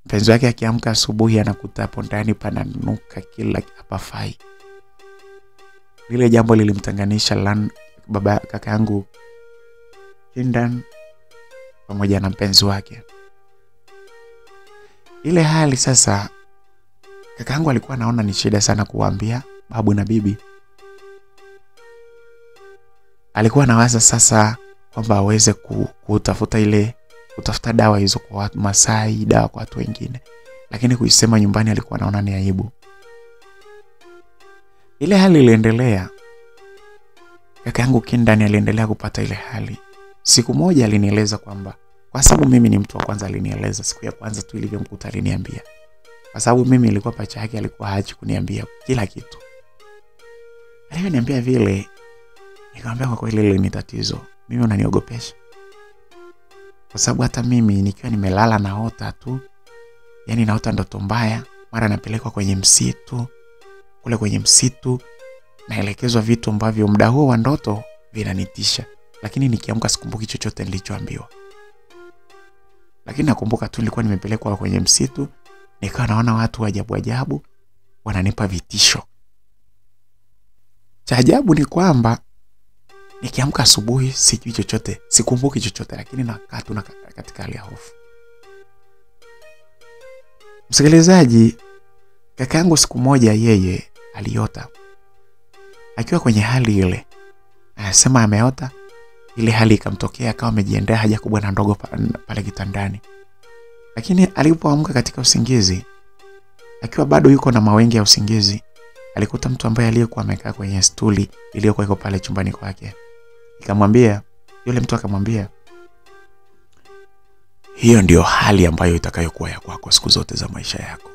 Mpenzi wake akiamka asubuhi anakuta hapo ndani pananuka kila hapafai. Lile jambo lilimtenganisha baba kaka yangu Kindan pamoja na mpenzi wake. Ile hali sasa kaka yangu alikuwa anaona ni shida sana kuambia babu na bibi. Alikuwa anawaza sasa kwamba aweze kutafuta dawa hizo kwa watu Masai, dawa kwa watu wengine. Lakini kuisema nyumbani alikuwa anaona ni aibu. Ile hali iliendelea. Kaka yangu Kindan aliendelea kupata ile hali. Siku moja alinieleza kwamba, kwa sababu mimi ni mtu wa kwanza alinieleza, siku ya kwanza tu ilivyomkuta aliniambia. Kwa sababu mimi nilikuwa pacha yake, alikuwa haachi kuniambia kila kitu. Aliniambia vile, nikamwambia kwa kweli ile ni tatizo. Mimi unaniogopesha. Kwa sababu hata mimi nikiwa nimelala naota tu, yani naota ndoto mbaya, mara napelekwa kwenye msitu. Kule kwenye msitu naelekezwa vitu ambavyo muda huo wa ndoto vinanitisha, lakini nikiamka sikumbuki chochote nilichoambiwa. Lakini nakumbuka tu nilikuwa nimepelekwa kwenye msitu, nikawa naona watu ajabu ajabu wananipa vitisho. Cha ajabu ni kwamba nikiamka asubuhi sijui chochote, sikumbuki chochote, lakini nakaa tu katika hali ya hofu. Msikilizaji, kaka yangu siku moja yeye aliota akiwa kwenye hali ile. Anasema ameota ile hali ikamtokea akawa amejiendea haja kubwa na ndogo pale kitandani. Lakini alipoamka katika usingizi, akiwa bado yuko na mawenge ya usingizi, alikuta mtu ambaye aliyekuwa amekaa kwenye stuli iliyokuwa iko pale chumbani kwake. Yule mtu akamwambia, hiyo ndio hali ambayo itakayokuwa ya kwako siku zote za maisha yako,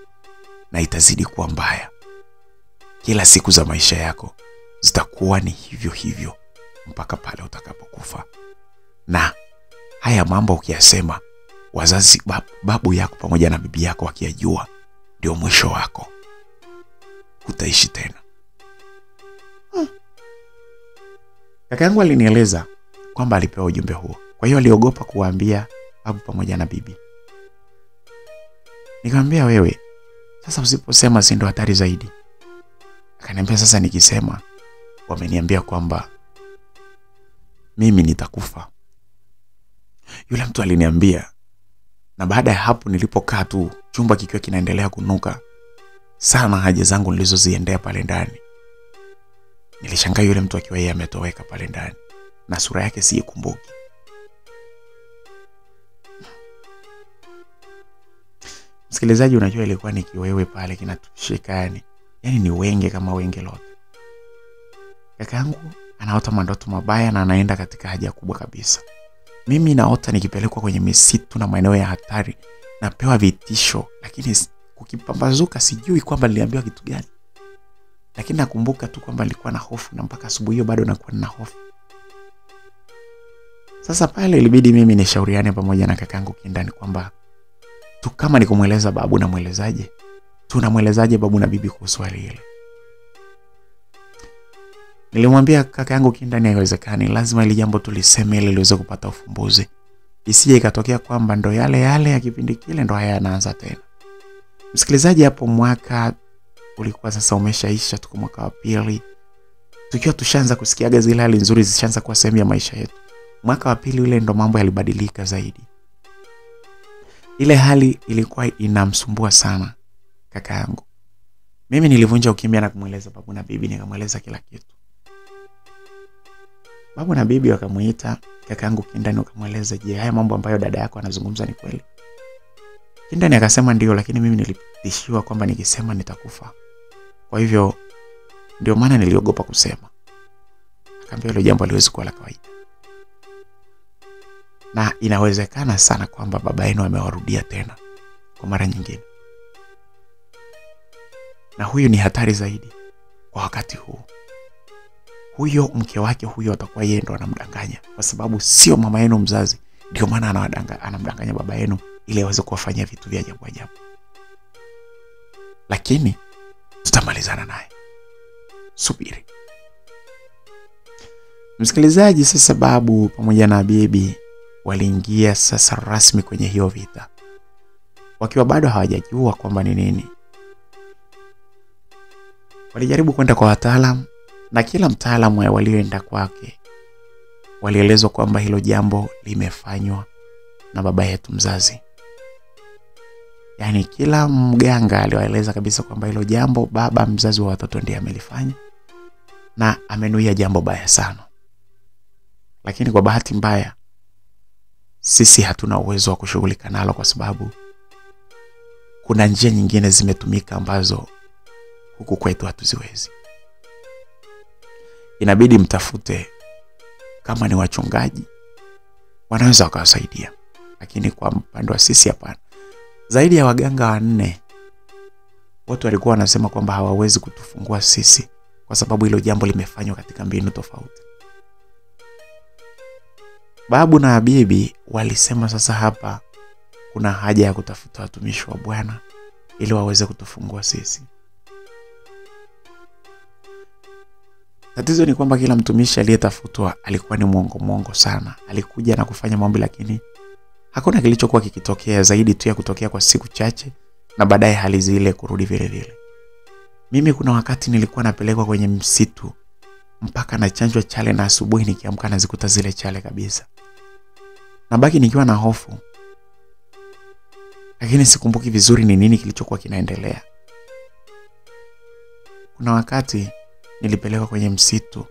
na itazidi kuwa mbaya. Kila siku za maisha yako zitakuwa ni hivyo hivyo mpaka pale utakapokufa. Na haya mambo ukiyasema, wazazi babu yako pamoja na bibi yako wakiyajua, ndio mwisho wako. Utaishi tena. Kaka yangu alinieleza kwamba alipewa ujumbe huo. Kwa hiyo aliogopa kuwaambia babu pamoja na bibi. Nikamwambia, wewe sasa usiposema si ndo hatari zaidi. Akaniambia, sasa nikisema wameniambia kwamba mimi nitakufa. Yule mtu aliniambia, na baada ya hapo nilipokaa tu chumba kikiwa kinaendelea kunuka sana haja zangu nilizoziendea pale ndani, nilishangaa yule mtu akiwa yeye ametoweka pale ndani na sura yake siikumbuki. Msikilizaji, unajua ilikuwa ni kiwewe pale kinatushikani, yani ni wenge kama wenge lote. Kaka yangu anaota mandoto mabaya na anaenda katika haja kubwa kabisa. Mimi naota nikipelekwa kwenye misitu na maeneo ya hatari, napewa vitisho, lakini kukipambazuka sijui kwamba niliambiwa kitu gani. Lakini nakumbuka tu kwamba nilikuwa na hofu, na mpaka asubuhi hiyo bado nakuwa na hofu. Sasa pale ilibidi mimi nishauriane pamoja na kakangu Kindan kwamba tu kama nikumweleza babu na mwelezaje, tunamwelezaje babu na bibi kuhusu hali ile. Nilimwambia kaka yangu Kindan haiwezekani, lazima ile jambo tuliseme ili liweze kupata ufumbuzi. Isije ikatokea kwamba ndo yale ya kipindi kile ndo haya yanaanza tena. Msikilizaji, hapo mwaka ulikuwa sasa umeshaisha, tuko mwaka wa pili. Tukiwa tushaanza kusikiaga zile hali nzuri zishaanza kuwa sehemu ya maisha yetu. Mwaka wa pili ule ndo mambo yalibadilika zaidi. Ile hali ilikuwa inamsumbua sana kaka yangu. Mimi nilivunja ukimya na kumweleza babu na bibi, nikamweleza kila kitu. Babu na bibi wakamuita kaka yangu Kindan, wakamweleza, je, haya mambo ambayo dada yako anazungumza ni kweli? Kindan akasema ndio, lakini mimi nilitishiwa kwamba nikisema nitakufa. Kwa hivyo ndio maana niliogopa kusema. Akamwambia hilo jambo haliwezi kuwa la kawaida, na inawezekana sana kwamba baba yenu amewarudia tena kwa mara nyingine, na huyu ni hatari zaidi kwa wakati huu. huyo mke wake huyo atakuwa yeye ndo anamdanganya, kwa sababu sio mama yenu mzazi. Ndio maana anamdanganya baba yenu ili aweze kuwafanyia vitu vya ajabu ajabu. Lakini tutamalizana naye, subiri. Msikilizaji, sasa babu pamoja na bibi waliingia sasa rasmi kwenye hiyo vita, wakiwa bado hawajajua kwamba ni nini. Walijaribu kwenda kwa wataalamu, na kila mtaalamu walioenda kwake walielezwa kwamba hilo jambo limefanywa na baba yetu mzazi. Yaani kila mganga aliwaeleza kabisa kwamba hilo jambo baba mzazi wa watoto ndiye amelifanya na amenuia jambo baya sana. Lakini kwa bahati mbaya sisi hatuna uwezo wa kushughulika nalo, kwa sababu kuna njia nyingine zimetumika ambazo huku kwetu hatuziwezi. Inabidi mtafute kama ni wachungaji wanaweza wakawasaidia, lakini kwa upande wa sisi hapana. Zaidi ya waganga 4 watu walikuwa wanasema kwamba hawawezi kutufungua sisi kwa sababu hilo jambo limefanywa katika mbinu tofauti. Babu na bibi walisema sasa hapa kuna haja ya kutafuta watumishi wa Bwana ili waweze kutufungua sisi. Tatizo ni kwamba kila mtumishi aliyetafutwa alikuwa ni mwongo sana. Alikuja na kufanya mambo, lakini hakuna kilichokuwa kikitokea zaidi tu ya kutokea kwa siku chache na baadaye hali zile kurudi vile vile. Mimi kuna wakati nilikuwa napelekwa kwenye msitu mpaka na chanjwa chale, na asubuhi nikiamka nazikuta zile chale kabisa. Nabaki nikiwa na hofu, lakini sikumbuki vizuri ni nini kilichokuwa kinaendelea. Kuna wakati nilipelekwa kwenye msitu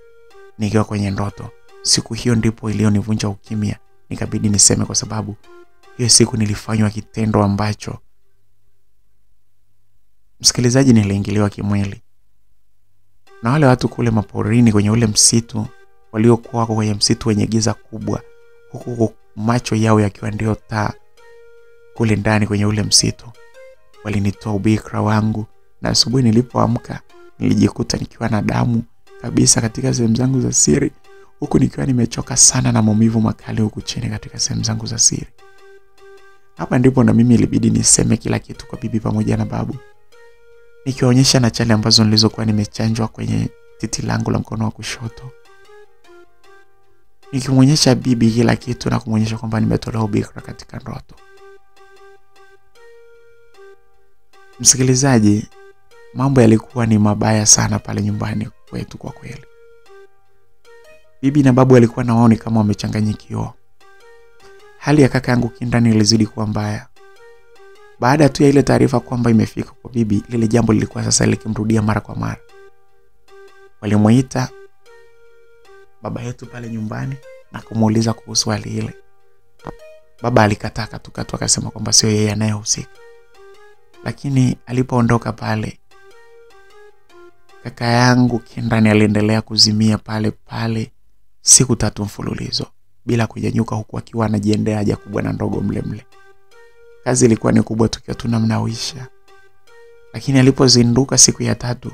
nikiwa kwenye ndoto. Siku hiyo ndipo ilionivunja ukimya, nikabidi niseme, kwa sababu hiyo siku nilifanywa kitendo ambacho, msikilizaji, niliingiliwa kimwili na wale watu kule maporini kwenye ule msitu, waliokuwa kwenye msitu wenye giza kubwa, huku macho yao yakiwa ndio taa kule ndani kwenye ule msitu. Walinitoa ubikra wangu, na asubuhi nilipoamka nilijikuta nikiwa na damu kabisa katika sehemu zangu za siri, huku nikiwa nimechoka sana na maumivu makali huku chini katika sehemu zangu za siri. Hapa ndipo na mimi ilibidi niseme kila kitu kwa bibi pamoja na babu, nikionyesha na chale ambazo nilizokuwa nimechanjwa kwenye titi langu la mkono wa kushoto. Nikimuonyesha bibi kila kitu na kumuonyesha kwamba nimetolewa ubikra katika ndoto. Msikilizaji, mambo yalikuwa ni mabaya sana pale nyumbani kwetu kwa kweli. Bibi na babu walikuwa na waoni kama wamechanganyikiwa. Hali ya kaka yangu Kindani ilizidi kuwa mbaya. Baada tu ya ile taarifa kwamba imefika kwa bibi, lile jambo lilikuwa sasa likimrudia mara kwa mara. Walimuita baba yetu pale nyumbani na kumuuliza kuhusu hali ile. Baba alikataa katukatu, akasema kwamba sio yeye anayehusika. Lakini alipoondoka pale, kaka yangu Kindani aliendelea kuzimia pale pale siku 3 mfululizo bila kunyanyuka, huku akiwa anajiendea haja kubwa na ndogo mle. Kazi ilikuwa ni kubwa, tukiwa tunamnawisha. Lakini alipozinduka siku ya 3,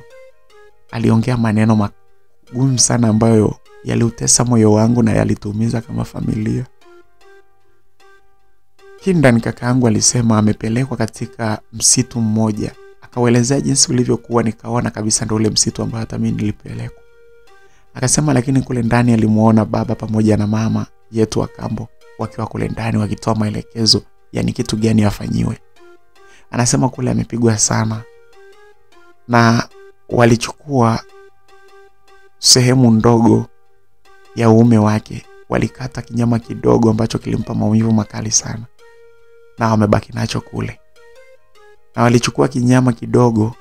aliongea maneno magumu sana ambayo yaliutesa moyo wangu na yalituumiza kama familia. Kindani kaka yangu alisema amepelekwa katika msitu mmoja, akawaelezea jinsi ulivyokuwa. Nikaona kabisa ndio ule msitu ambao hata mimi nilipelekwa. Akasema lakini kule ndani alimuona baba pamoja na mama yetu wa kambo wakiwa kule ndani wakitoa maelekezo yani kitu gani afanyiwe. Anasema kule amepigwa sana, na walichukua sehemu ndogo ya uume wake, walikata kinyama kidogo ambacho kilimpa maumivu makali sana, na wamebaki nacho kule. Na walichukua kinyama kidogo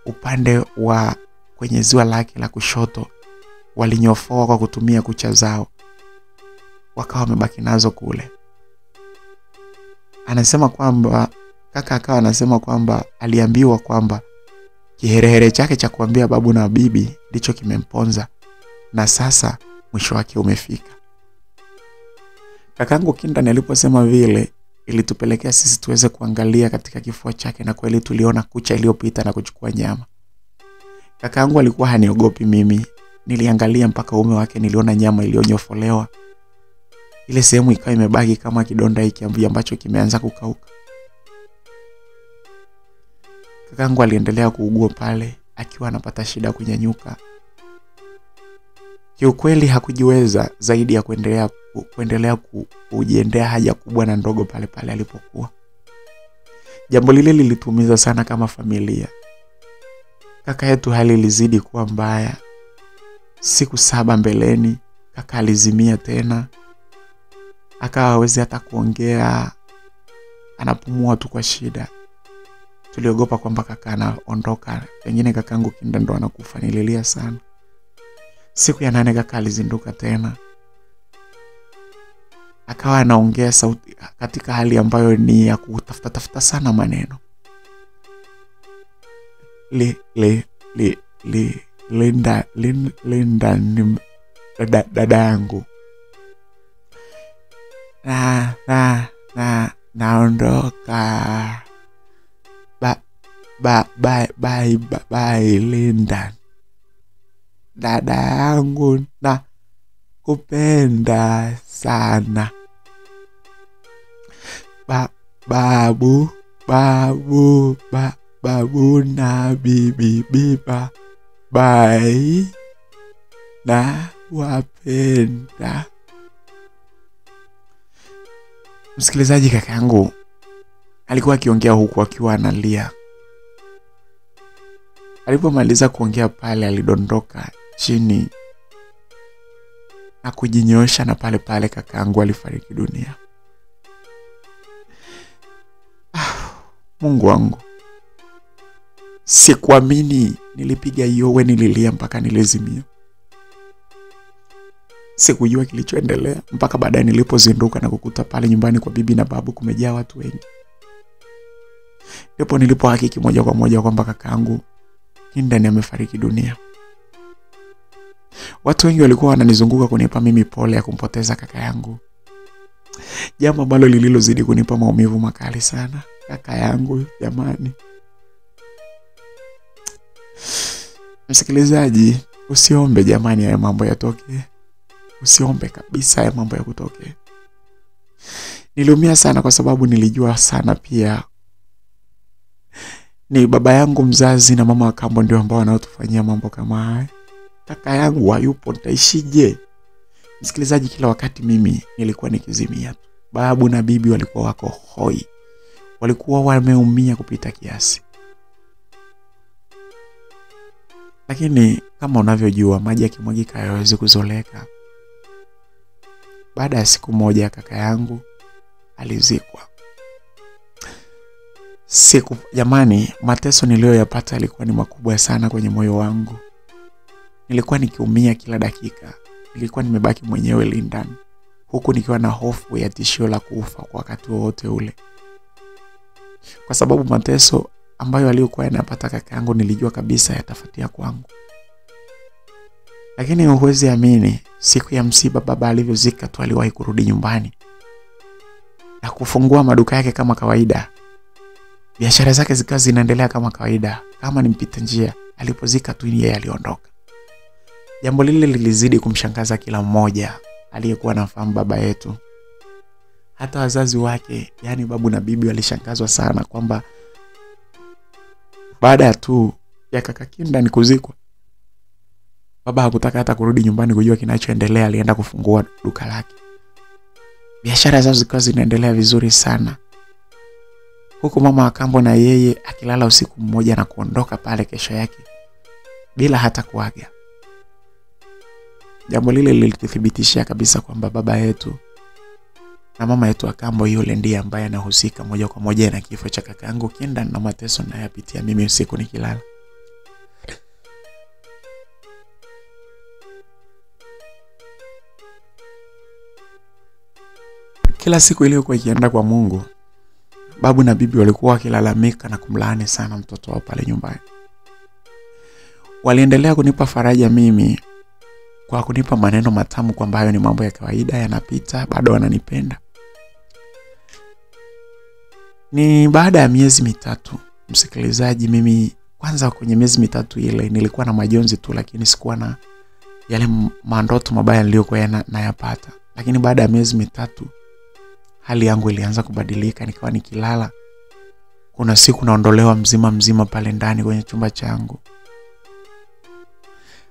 upande wa kwenye ziwa lake la kushoto, walinyofoa kwa kutumia kucha zao, wakawa wamebaki nazo kule. Anasema kwamba kaka akawa anasema kwamba aliambiwa kwamba kiherehere chake cha kuambia babu na bibi ndicho kimemponza, na sasa mwisho wake umefika. Kakangu Kindani aliposema vile, ilitupelekea sisi tuweze kuangalia katika kifua chake, na kweli tuliona kucha iliyopita na kuchukua nyama. Kakangu alikuwa haniogopi mimi, Niliangalia mpaka uume wake, niliona nyama iliyonyofolewa. Ile sehemu ikawa imebaki kama kidonda hiki ambacho kimeanza kukauka. Kakangu aliendelea kuugua pale akiwa anapata shida kunyanyuka. Kiukweli hakujiweza zaidi ya kuendelea kujiendea haja kubwa na ndogo pale pale alipokuwa. Jambo lile lilitumiza sana kama familia. Kaka yetu hali ilizidi kuwa mbaya. Siku 7 mbeleni kaka alizimia tena. Akawa hawezi hata kuongea, anapumua tu kwa shida. Tuliogopa kwamba kaka anaondoka, pengine kakangu Kinda ndo anakufa. Nililia sana. Siku ya 8 kaka alizinduka tena. Akawa anaongea sauti katika hali ambayo ni ya kutafuta sana maneno. Linda ni dada yangu. Naondoka. Bye Linda. Dada yangu na kupenda sana. Babu na bibi bye. Na wapenda. Msikilizaji, kakangu alikuwa akiongea huku akiwa analia. Alipomaliza kuongea pale alidondoka chini na kujinyoosha, na pale pale kakangu alifariki dunia. Mungu wangu. Sikuamini. Nilipiga yowe, nililia mpaka nilizimia. Sikujua kilichoendelea mpaka baadaye nilipozinduka na kukuta pale nyumbani kwa bibi na babu kumejaa watu wengi. Ndipo nilipohakiki moja kwa moja kwamba kakaangu Kinda amefariki dunia. Watu wengi walikuwa wananizunguka kunipa mimi pole ya kumpoteza kaka yangu. Jambo ambalo lililozidi kunipa maumivu makali sana. Kaka yangu jamani. Msikilizaji, usiombe jamani ya mambo yatoke. Usiombe kabisa ya mambo ya kutoke. Niliumia sana kwa sababu nilijua sana pia ni baba yangu mzazi na mama wa kambo ndio ambao wanaotufanyia mambo kama haya. Kaka yangu hayupo, nitaishije? Msikilizaji, kila wakati mimi nilikuwa nikizimia tu. Babu na bibi walikuwa wako hoi. Walikuwa wameumia kupita kiasi. Lakini kama unavyojua, maji yakimwagika hayawezi kuzoleka. Baada ya siku moja kaka yangu alizikwa. Siku jamani, mateso niliyoyapata yalikuwa ni makubwa sana kwenye moyo wangu. Nilikuwa nikiumia kila dakika. Nilikuwa nimebaki mwenyewe Linda, huku nikiwa na hofu ya tishio la kufa kwa wakati wote ule. Kwa sababu mateso ambayo aliyokuwa yanapata kaka yangu nilijua kabisa yatafuatia kwangu. Lakini huwezi amini, siku ya msiba baba alivyozika tu aliwahi kurudi nyumbani na kufungua maduka yake kama kawaida. Biashara zake zikawa zinaendelea kama kawaida, kama ni mpita njia. Alipozika tu yeye aliondoka. Jambo lile lilizidi kumshangaza kila mmoja aliyekuwa anafahamu baba yetu. Hata wazazi wake, yani babu na bibi, walishangazwa sana kwamba baada tu ya kaka Kinda kuzikwa, baba hakutaka hata kurudi nyumbani kujua kinachoendelea. Alienda kufungua duka lake. Biashara zao zikawa zinaendelea vizuri sana, huku mama wa kambo na yeye akilala usiku mmoja na kuondoka pale kesho yake bila hata kuaga. Jambo lile lilithibitishia kabisa kwamba baba yetu na mama yetu wa kambo yule ndiye ambaye anahusika moja kwa moja na kifo cha kakaangu Kinda na mateso ninayopitia mimi usiku nikilala. Kila siku iliyokuwa ikienda kwa Mungu, babu na bibi walikuwa wakilalamika na kumlaani sana mtoto wao pale nyumbani. Waliendelea kunipa faraja mimi kwa kunipa maneno matamu kwamba hayo ni mambo ya kawaida, yanapita, bado wananipenda. Ni baada ya miezi mitatu, msikilizaji, mimi kwanza kwenye miezi mitatu ile nilikuwa na majonzi tu, lakini sikuwa yale mandoto mabaya niliyokuwa nayapata. Lakini baada ya miezi mitatu hali yangu ilianza kubadilika. Nikawa nikilala, kuna siku naondolewa mzima pale ndani kwenye chumba changu.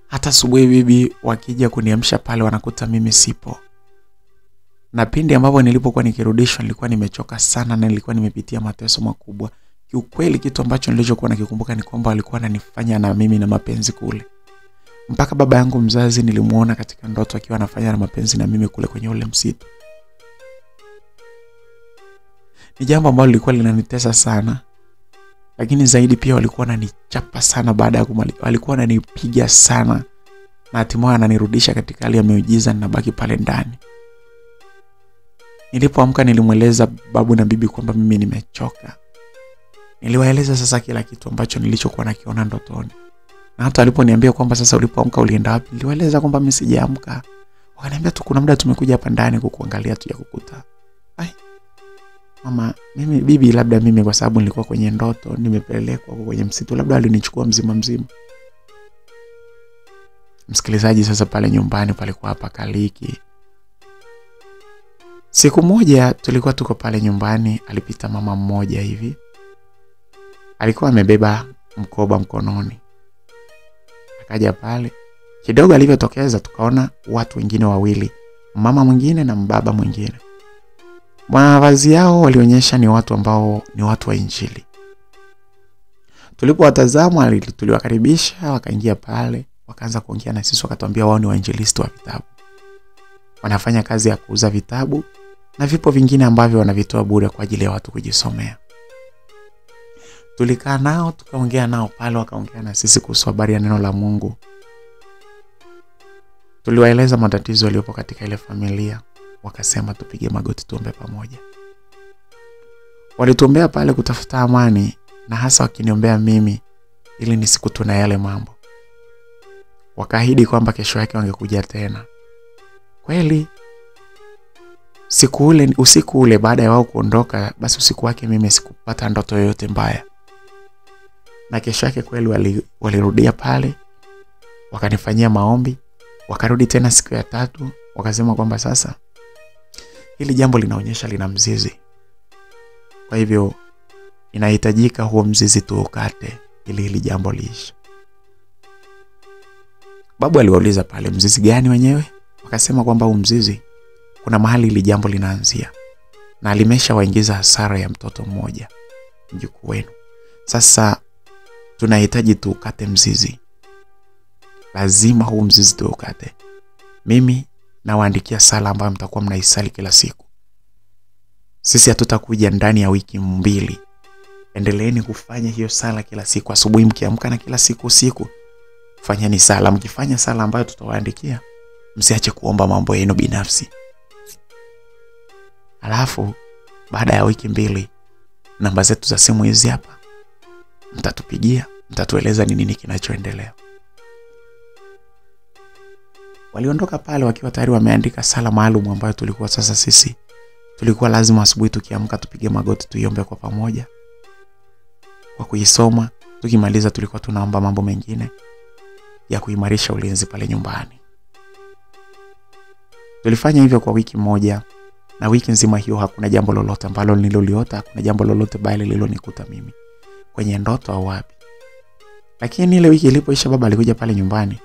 Hata asubuhi bibi wakija kuniamsha pale wanakuta mimi sipo. Na pindi ambapo nilipokuwa nikirudishwa nilikuwa nimechoka sana na nilikuwa nimepitia mateso makubwa. Kiukweli kitu ambacho nilichokuwa nakikumbuka ni kwamba walikuwa wananifanya na mimi na mapenzi kule. Mpaka baba yangu mzazi nilimuona katika ndoto akiwa anafanya na mapenzi na mimi kule kwenye ule msitu. Ni jambo ambalo lilikuwa linanitesa sana. Lakini zaidi pia walikuwa wananichapa sana baada ya kumaliza. Walikuwa wananipiga sana. Na hatimaye ananirudisha katika hali ya miujiza na nabaki pale ndani. Nilipoamka nilimweleza babu na bibi kwamba mimi nimechoka. Niliwaeleza sasa kila kitu ambacho nilichokuwa nakiona ndotoni. Na hata waliponiambia kwamba sasa ulipoamka ulienda wapi, niliwaeleza kwamba mimi sijaamka. Wakaniambia tu kuna muda tumekuja hapa ndani kukuangalia tu ya kukuta. Ai. Mama, mimi bibi, labda mimi kwa sababu nilikuwa kwenye ndoto, nimepelekwa kwenye msitu, labda alinichukua mzima. Msikilizaji, sasa pale nyumbani palikuwa hapa kaliki. Siku moja tulikuwa tuko pale nyumbani, alipita mama mmoja hivi. Alikuwa amebeba mkoba mkononi. Akaja pale. Kidogo alivyotokeza tukaona watu wengine wawili, mama mwingine na mbaba mwingine. Mavazi yao walionyesha ni watu ambao ni watu wa Injili. Tulipowatazama tuliwakaribisha, wakaingia pale, wakaanza kuongea na sisi, wakatuambia wao ni wainjilisti wa vitabu. Wanafanya kazi ya kuuza vitabu na vipo vingine ambavyo wanavitoa bure kwa ajili ya watu kujisomea. Tulikaa nao, tukaongea nao pale, wakaongea na sisi kuhusu habari ya neno la Mungu. Tuliwaeleza matatizo yaliyopo katika ile familia, wakasema tupige magoti tuombe pamoja. Walituombea pale kutafuta amani, na hasa wakiniombea mimi ili nisikutu na yale mambo. Wakaahidi kwamba kesho yake wangekuja tena. Kweli usiku ule baada ya wao kuondoka, basi usiku wake mimi sikupata ndoto yoyote mbaya. Na kesho yake kweli walirudia pale, wakanifanyia maombi, wakarudi tena siku ya 3, wakasema kwamba sasa hili jambo linaonyesha lina mzizi. Kwa hivyo inahitajika huo mzizi tuukate ili hili jambo liishe. Babu aliwauliza pale, mzizi gani wenyewe? Wakasema kwamba huu mzizi kuna mahali hili jambo linaanzia na limeshawaingiza hasara ya mtoto mmoja, mjukuu wenu. Sasa tunahitaji tuukate mzizi. Lazima huu mzizi tuukate. Mimi nawaandikia sala ambayo mtakuwa mnaisali kila siku. Sisi hatutakuja ndani ya wiki 2. Endeleeni kufanya hiyo sala kila siku, asubuhi mkiamka na kila siku usiku. Fanyeni sala. Mkifanya sala ambayo tutawaandikia, msiache kuomba mambo yenu binafsi. Alafu baada ya wiki 2, namba zetu za simu hizi hapa. Mtatupigia, mtatueleza ni nini kinachoendelea. Waliondoka pale wakiwa tayari wameandika sala maalum ambayo tulikuwa sasa sisi tulikuwa lazima asubuhi tukiamka tupige magoti tuiombe kwa pamoja. Kwa kuisoma, tukimaliza tulikuwa tunaomba mambo mengine ya kuimarisha ulinzi pale nyumbani. Tulifanya hivyo kwa wiki 1, na wiki nzima hiyo hakuna jambo lolote ambalo nililoliota, hakuna jambo lolote baya lililonikuta mimi kwenye ndoto au wapi. Lakini ile wiki ilipoisha, baba alikuja pale nyumbani.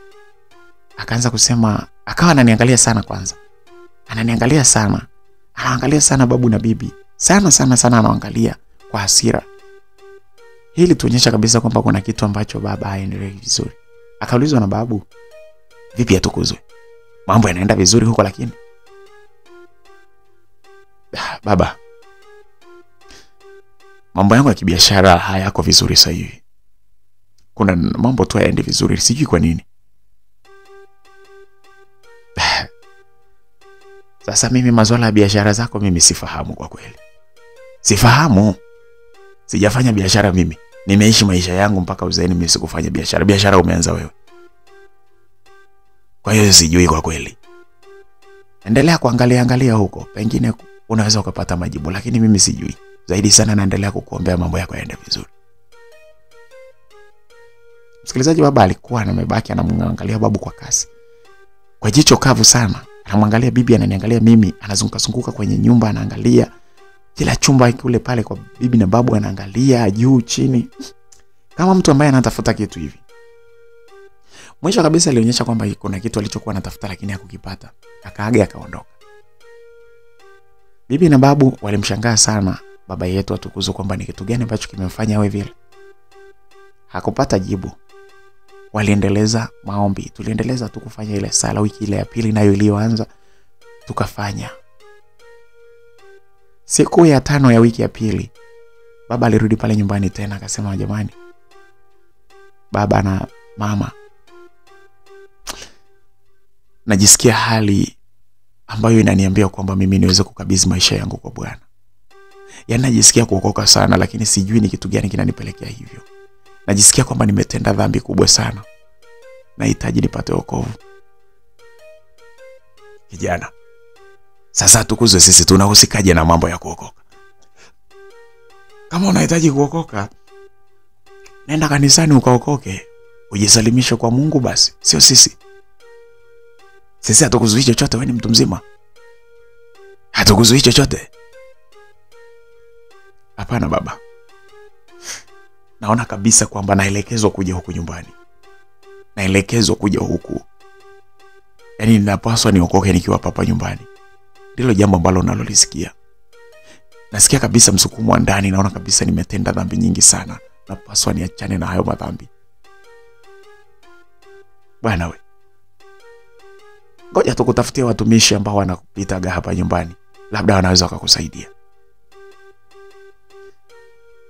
Akaanza kusema, akawa ananiangalia sana kwanza. Ananiangalia sana. Anaangalia sana babu na bibi. Sana anaangalia kwa hasira. Hili tuonyesha kabisa kwamba kuna kitu ambacho baba haendelee vizuri. Akaulizwa na babu, vipi atukuzwe? Mambo yanaenda vizuri huko lakini? Baba, mambo yangu ya kibiashara hayako vizuri sasa hivi. Kuna mambo tu hayaendi vizuri, sijui kwa nini. Sasa mimi masuala ya biashara zako mimi sifahamu kwa kweli. Sifahamu. Sijafanya biashara mimi. Nimeishi maisha yangu mpaka uzeeni, mimi sikufanya biashara. Biashara umeanza wewe. Kwa hiyo sijui kwa kweli. Endelea kuangalia huko. Pengine unaweza ukapata majibu, lakini mimi sijui. Zaidi sana naendelea kukuombea mambo yako yaende vizuri. Msikilizaji, baba alikuwa amebaki anamwangalia babu kwa kasi. kwa jicho kavu sana. Anamwangalia bibi, ananiangalia mimi, anazunguka kwenye nyumba, anaangalia kila chumba kule pale kwa bibi na babu, anaangalia juu chini kama mtu ambaye anatafuta kitu hivi. Mwisho kabisa alionyesha kwamba kuna kitu alichokuwa anatafuta lakini hakukipata. Akaaga akaondoka. Bibi na babu walimshangaa sana baba yetu atukuzwe kwamba ni kitu gani ambacho kimemfanya awe vile. Hakupata jibu. Waliendeleza maombi. Tuliendeleza tu kufanya ile sala wiki ile ya pili nayo iliyoanza tukafanya. Siku ya 5 ya wiki ya pili baba alirudi pale nyumbani tena akasema, jamani, baba na mama, najisikia hali ambayo inaniambia kwamba mimi niweze kukabidhi maisha yangu kwa Bwana. Yaani najisikia kuokoka sana lakini sijui ni kitu gani kinanipelekea hivyo. Najisikia kwamba nimetenda dhambi kubwa sana. Nahitaji nipate wokovu. Kijana, sasa tukuzwe sisi tunahusikaje na mambo ya kuokoka? Kama unahitaji kuokoka, nenda kanisani ukaokoke, ujisalimishe kwa Mungu basi, sio sisi. Sisi hatukuzuii chochote, wewe ni mtu mzima. Hatukuzuii chochote. Hapana baba. Naona kabisa kwamba naelekezwa kuja huku nyumbani. Naelekezwa kuja huku. Yaani ninapaswa niokoke nikiwa hapa nyumbani. Ndilo jambo ambalo nalolisikia. Nasikia kabisa msukumo wa ndani, naona kabisa nimetenda dhambi nyingi sana. Napaswa niachane na hayo madhambi. Bwana we, ngoja tukutafutie watumishi ambao wanakupitaga hapa nyumbani. Labda wanaweza kukusaidia.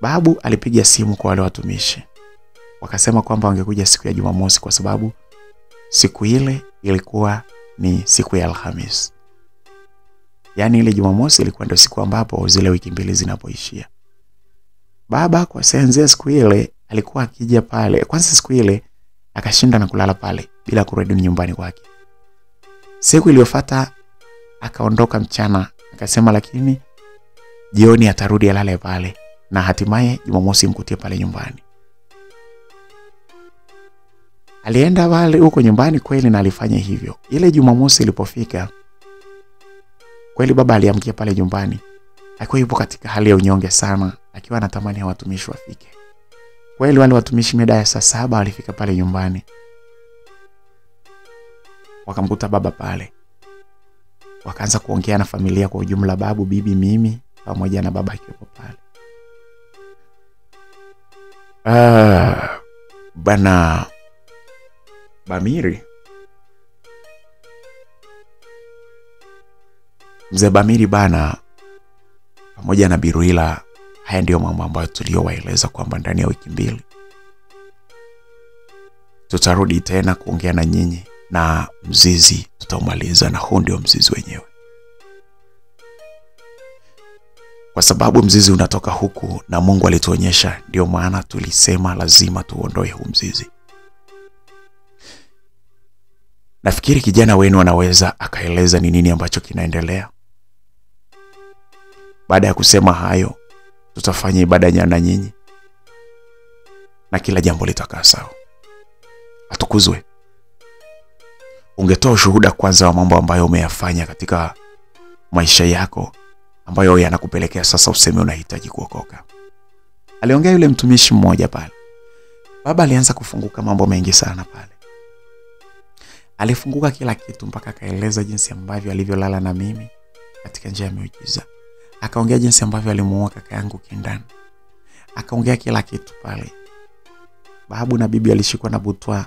Babu alipiga simu kwa wale watumishi. Wakasema kwamba wangekuja siku ya Jumamosi kwa sababu siku ile ilikuwa ni siku ya Alhamisi. Yaani ile Jumamosi ilikuwa ndio siku ambapo zile wiki mbili zinapoishia. Baba kwa senze siku ile alikuwa akija pale. Kwanza siku ile akashinda na kulala pale bila kurudi nyumbani kwake. Siku iliyofuata akaondoka mchana, akasema lakini jioni atarudi alale pale, na hatimaye Jumamosi mkutie pale nyumbani. Alienda pale huko nyumbani kweli na alifanya hivyo. Ile Jumamosi ilipofika, kweli baba aliamkia pale nyumbani. Akiwa yupo katika hali ya unyonge sana, akiwa anatamani watumishi wafike. Kweli wale watumishi mida ya saa 7 walifika pale nyumbani. Wakamkuta baba pale. Wakaanza kuongea na familia kwa ujumla, babu, bibi, mimi pamoja na baba akiwepo pale. Bana Bamiri. Mzee Bamiri bana pamoja na Biruila, haya ndio mambo ambayo tuliowaeleza kwamba ndani ya wiki 2 tutarudi tena kuongea na nyinyi na mzizi tutamaliza, na huu ndio mzizi wenyewe. Kwa sababu mzizi unatoka huku na Mungu alituonyesha, ndio maana tulisema lazima tuondoe huu mzizi. Nafikiri kijana wenu anaweza akaeleza ni nini ambacho kinaendelea. Baada ya kusema hayo, tutafanya ibada na nyinyi na kila jambo litakaa sawa. Atukuzwe. Ungetoa ushuhuda kwanza wa mambo ambayo umeyafanya katika maisha yako ambayo yanakupelekea sasa useme unahitaji kuokoka. Aliongea yule mtumishi mmoja pale. Baba alianza kufunguka mambo mengi sana pale. Alifunguka kila kitu mpaka akaeleza jinsi ambavyo alivyolala na mimi katika njia ya miujiza. Akaongea jinsi ambavyo alimuoa kaka yangu Kindani. Akaongea kila kitu pale. Babu na bibi alishikwa na butwa,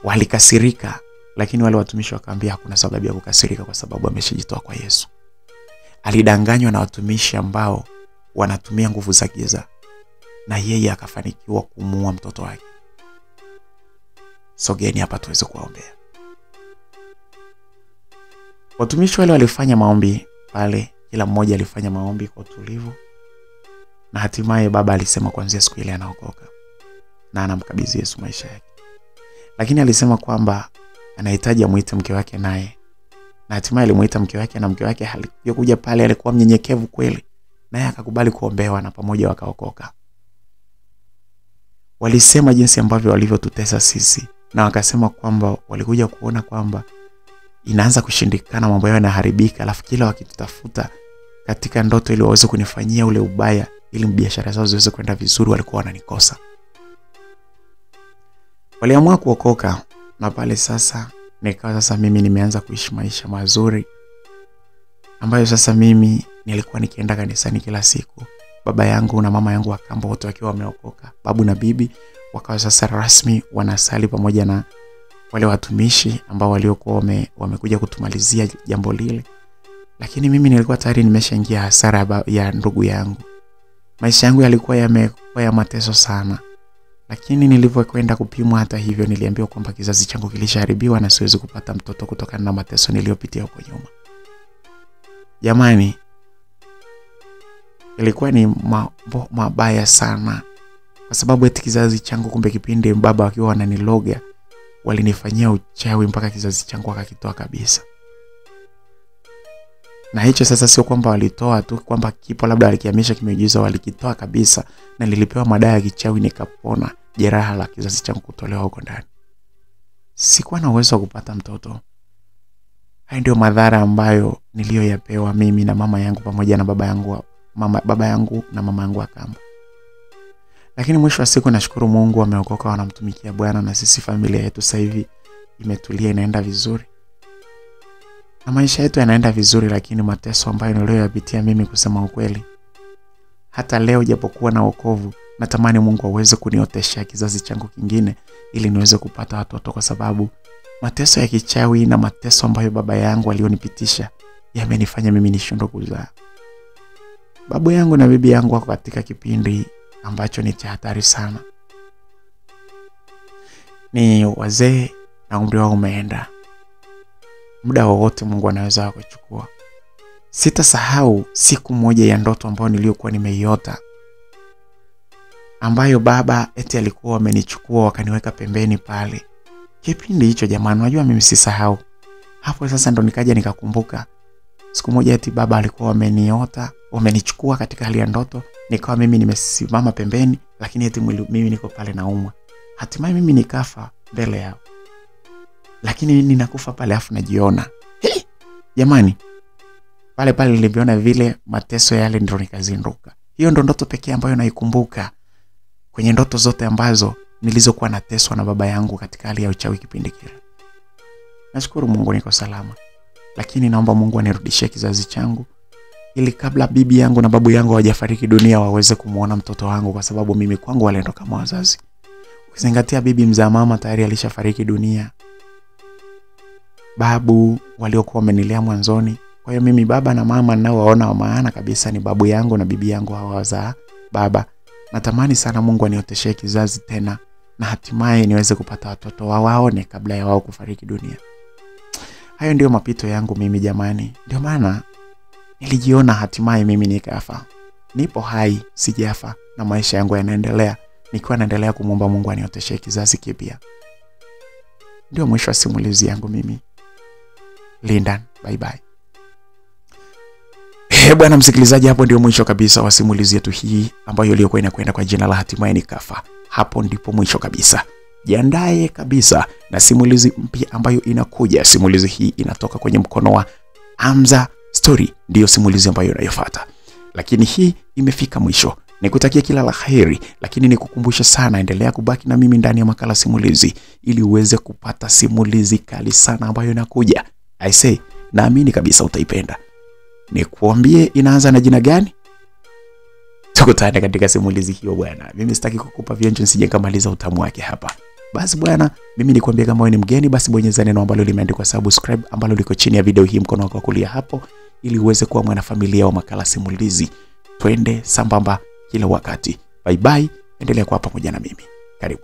walikasirika, lakini wale watumishi wakaambia hakuna sababu ya kukasirika kwa sababu ameshajitoa kwa Yesu. Alidanganywa na watumishi ambao wanatumia nguvu za giza, na yeye akafanikiwa kumuua mtoto wake. Sogeni hapa tuweze kuombea. Watumishi wale walifanya maombi pale, kila mmoja alifanya maombi kwa utulivu, na hatimaye baba alisema kuanzia siku ile anaokoka na anamkabidhi Yesu maisha yake. Lakini alisema kwamba anahitaji amuite mke wake naye. Na hatimaye alimuita mke wake, na mke wake alikuja pale, alikuwa mnyenyekevu kweli, naye akakubali kuombewa na pamoja wakaokoka. Walisema jinsi ambavyo walivyotutesa sisi, na wakasema kwamba walikuja kuona kwamba inaanza kushindikana, mambo yao yanaharibika, alafu kila wakitafuta katika ndoto ili waweze kunifanyia ule ubaya ili biashara zao ziweze kwenda vizuri, walikuwa wananikosa. Waliamua kuokoka, na pale sasa nikawa sasa mimi nimeanza kuishi maisha mazuri ambayo sasa mimi nilikuwa nikienda kanisani kila siku. Baba yangu na mama yangu wa kambo wote wakiwa wameokoka. Babu na bibi wakawa sasa rasmi wanasali pamoja na wale watumishi ambao waliokuwa wamekuja kutumalizia jambo lile. Lakini mimi nilikuwa tayari nimeshaingia hasara ya ndugu yangu. Maisha yangu yalikuwa yamekuwa ya mateso sana. Lakini nilivyokwenda kupimwa, hata hivyo niliambiwa kwamba kizazi changu kilishaharibiwa na siwezi kupata mtoto kutokana na mateso niliyopitia huko nyuma. Jamani, ilikuwa ni mabaya sana, kwa sababu eti kizazi changu, kumbe kipindi baba wakiwa wananiloga walinifanyia uchawi mpaka kizazi changu akakitoa kabisa. Na hicho sasa sio kwamba walitoa tu kwamba kipo labda walikihamisha kimeujiza, walikitoa kabisa, na nilipewa madawa ya kichawi nikapona jeraha la kizazi changu kutolewa huko ndani. Sikuwa na uwezo wa kupata mtoto. Hayo ndio madhara ambayo niliyoyapewa mimi na mama yangu pamoja na baba yangu na mama yangu wa kambo. Lakini mwisho wa siku nashukuru Mungu wameokoka, wanamtumikia Bwana, na sisi familia yetu sasa hivi imetulia, inaenda vizuri. Na maisha yetu yanaenda vizuri, lakini mateso ambayo niliyoyapitia mimi, kusema ukweli, hata leo japokuwa na wokovu, natamani Mungu aweze kuniotesha kizazi changu kingine ili niweze kupata watoto, kwa sababu mateso ya kichawi na mateso ambayo baba yangu alionipitisha yamenifanya mimi nishindwe kuzaa. Babu yangu na bibi yangu wako katika kipindi ambacho ni cha hatari sana. Ni wazee na umri wao umeenda. Muda wowote Mungu anaweza kuchukua. Sitasahau siku moja ya ndoto ambayo niliyokuwa nimeiota, ambayo baba eti alikuwa amenichukua wakaniweka pembeni pale. Kipindi hicho jamani, unajua mimi sisahau. Hapo sasa ndo nikaja nikakumbuka. Siku moja eti baba alikuwa wamenichukua katika hali ya ndoto, nikawa mimi nimesimama pembeni, lakini eti mimi niko pale naumwa. Hatimaye mimi nikafa mbele yao. Lakini ninakufa pale afu najiona. Jamani, pale niliviona vile mateso yale, ndio nikazinduka. Hiyo ndo ndoto pekee ambayo naikumbuka kwenye ndoto zote ambazo nilizokuwa nateswa na baba yangu katika hali ya uchawi kipindi kile. Nashukuru Mungu niko salama. Lakini naomba Mungu anirudishie kizazi changu ili kabla bibi yangu na babu yangu hawajafariki dunia waweze kumuona mtoto wangu, kwa sababu mimi kwangu walienda kama wazazi. Ukizingatia bibi mzaa mama tayari alishafariki dunia. Babu waliokuwa wamenilea mwanzoni. Kwa hiyo mimi baba na mama ninaowaona wa maana kabisa ni babu yangu na bibi yangu hawazaa baba. Natamani sana Mungu anioteshe kizazi tena, na hatimaye niweze kupata watoto wawaone kabla ya wao kufariki dunia. Hayo ndio mapito yangu mimi jamani. Ndio maana nilijiona hatimaye mimi nikafa. Nipo hai, sijafa, na maisha yangu yanaendelea, nikiwa naendelea kumwomba Mungu anioteshe kizazi kipya. Ndio mwisho wa simulizi yangu mimi. Lindan, bye bye. Bwana msikilizaji, hapo ndio mwisho kabisa wa simulizi yetu hii ambayo iliyokuwa inakwenda kwa jina la Hatimaye Nikafa. Hapo ndipo mwisho kabisa. Jiandae kabisa na simulizi mpya ambayo inakuja. Simulizi hii inatoka kwenye mkono wa Hamza Story, ndio simulizi ambayo inayofuata. Lakini hii imefika mwisho. Nikutakia kila la kheri, lakini nikukumbusha sana, endelea kubaki na mimi ndani ya makala simulizi ili uweze kupata simulizi kali sana ambayo inakuja. I say, naamini kabisa utaipenda. Nikuambie inaanza na jina gani? Tukutane katika simulizi hiyo bwana. Mimi sitaki kukupa vionjo nisije nikamaliza utamu wake hapa. Basi bwana, mimi nikwambie kama wewe ni mgeni, basi bonyeza neno ambalo limeandikwa subscribe ambalo liko chini ya video hii mkono wako wa kulia hapo, ili uweze kuwa mwanafamilia wa makala simulizi. Twende sambamba kila wakati. Bye bye, endelea kuwa pamoja na mimi. Karibu.